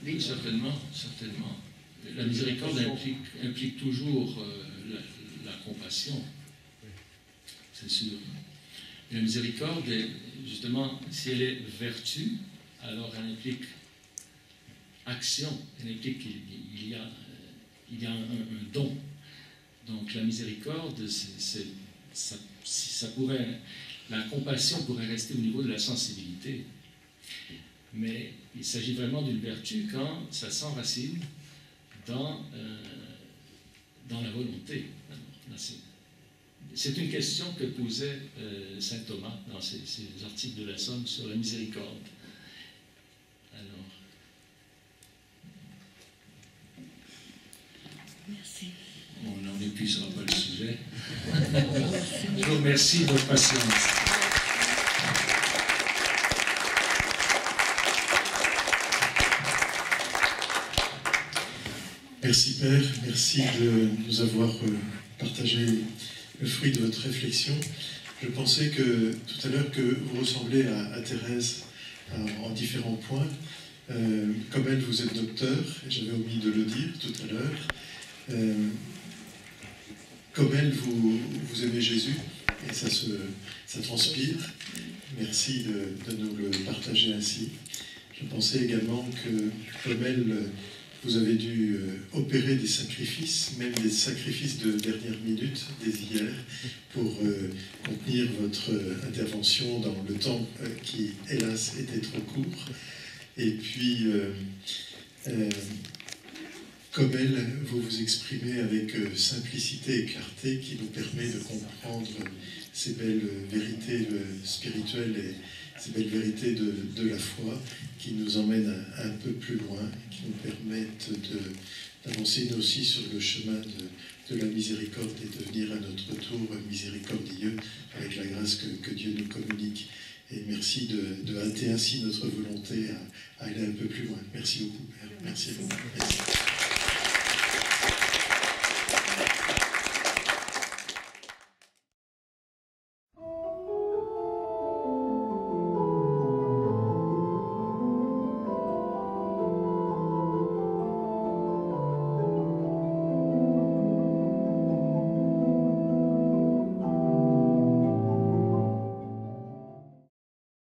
Oui, certainement, certainement. La miséricorde implique toujours la compassion, c'est sûr. Et la miséricorde, justement, si elle est vertu, alors elle implique action, elle implique qu'il y a un don. Donc la miséricorde, la compassion pourrait rester au niveau de la sensibilité. Mais il s'agit vraiment d'une vertu quand ça s'enracine dans la volonté. C'est une question que posait saint Thomas dans ses articles de la Somme sur la miséricorde. Alors. Merci. On n'épuisera pas le sujet. Je vous remercie de votre patience. Merci Père, merci de nous avoir partagé le fruit de votre réflexion. Je pensais que tout à l'heure que vous ressemblez à Thérèse en différents points. Comme elle, vous êtes docteur, et j'avais omis de le dire tout à l'heure. Comme elle, vous aimez Jésus, et ça transpire. Merci de nous le partager ainsi. Je pensais également que, comme elle, vous avez dû opérer des sacrifices, même des sacrifices de dernière minute, dès hier, pour contenir votre intervention dans le temps qui, hélas, était trop court. Et puis, comme elle, vous vous exprimez avec simplicité et clarté qui nous permet de comprendre ces belles vérités spirituelles et ces belles vérités de la foi qui nous emmènent un peu plus loin, qui nous permettent d'avancer nous aussi sur le chemin de la miséricorde et de devenir à notre tour miséricordieux avec la grâce que Dieu nous communique. Et merci de hâter ainsi notre volonté à aller un peu plus loin. Merci beaucoup, Père. Merci beaucoup. Merci.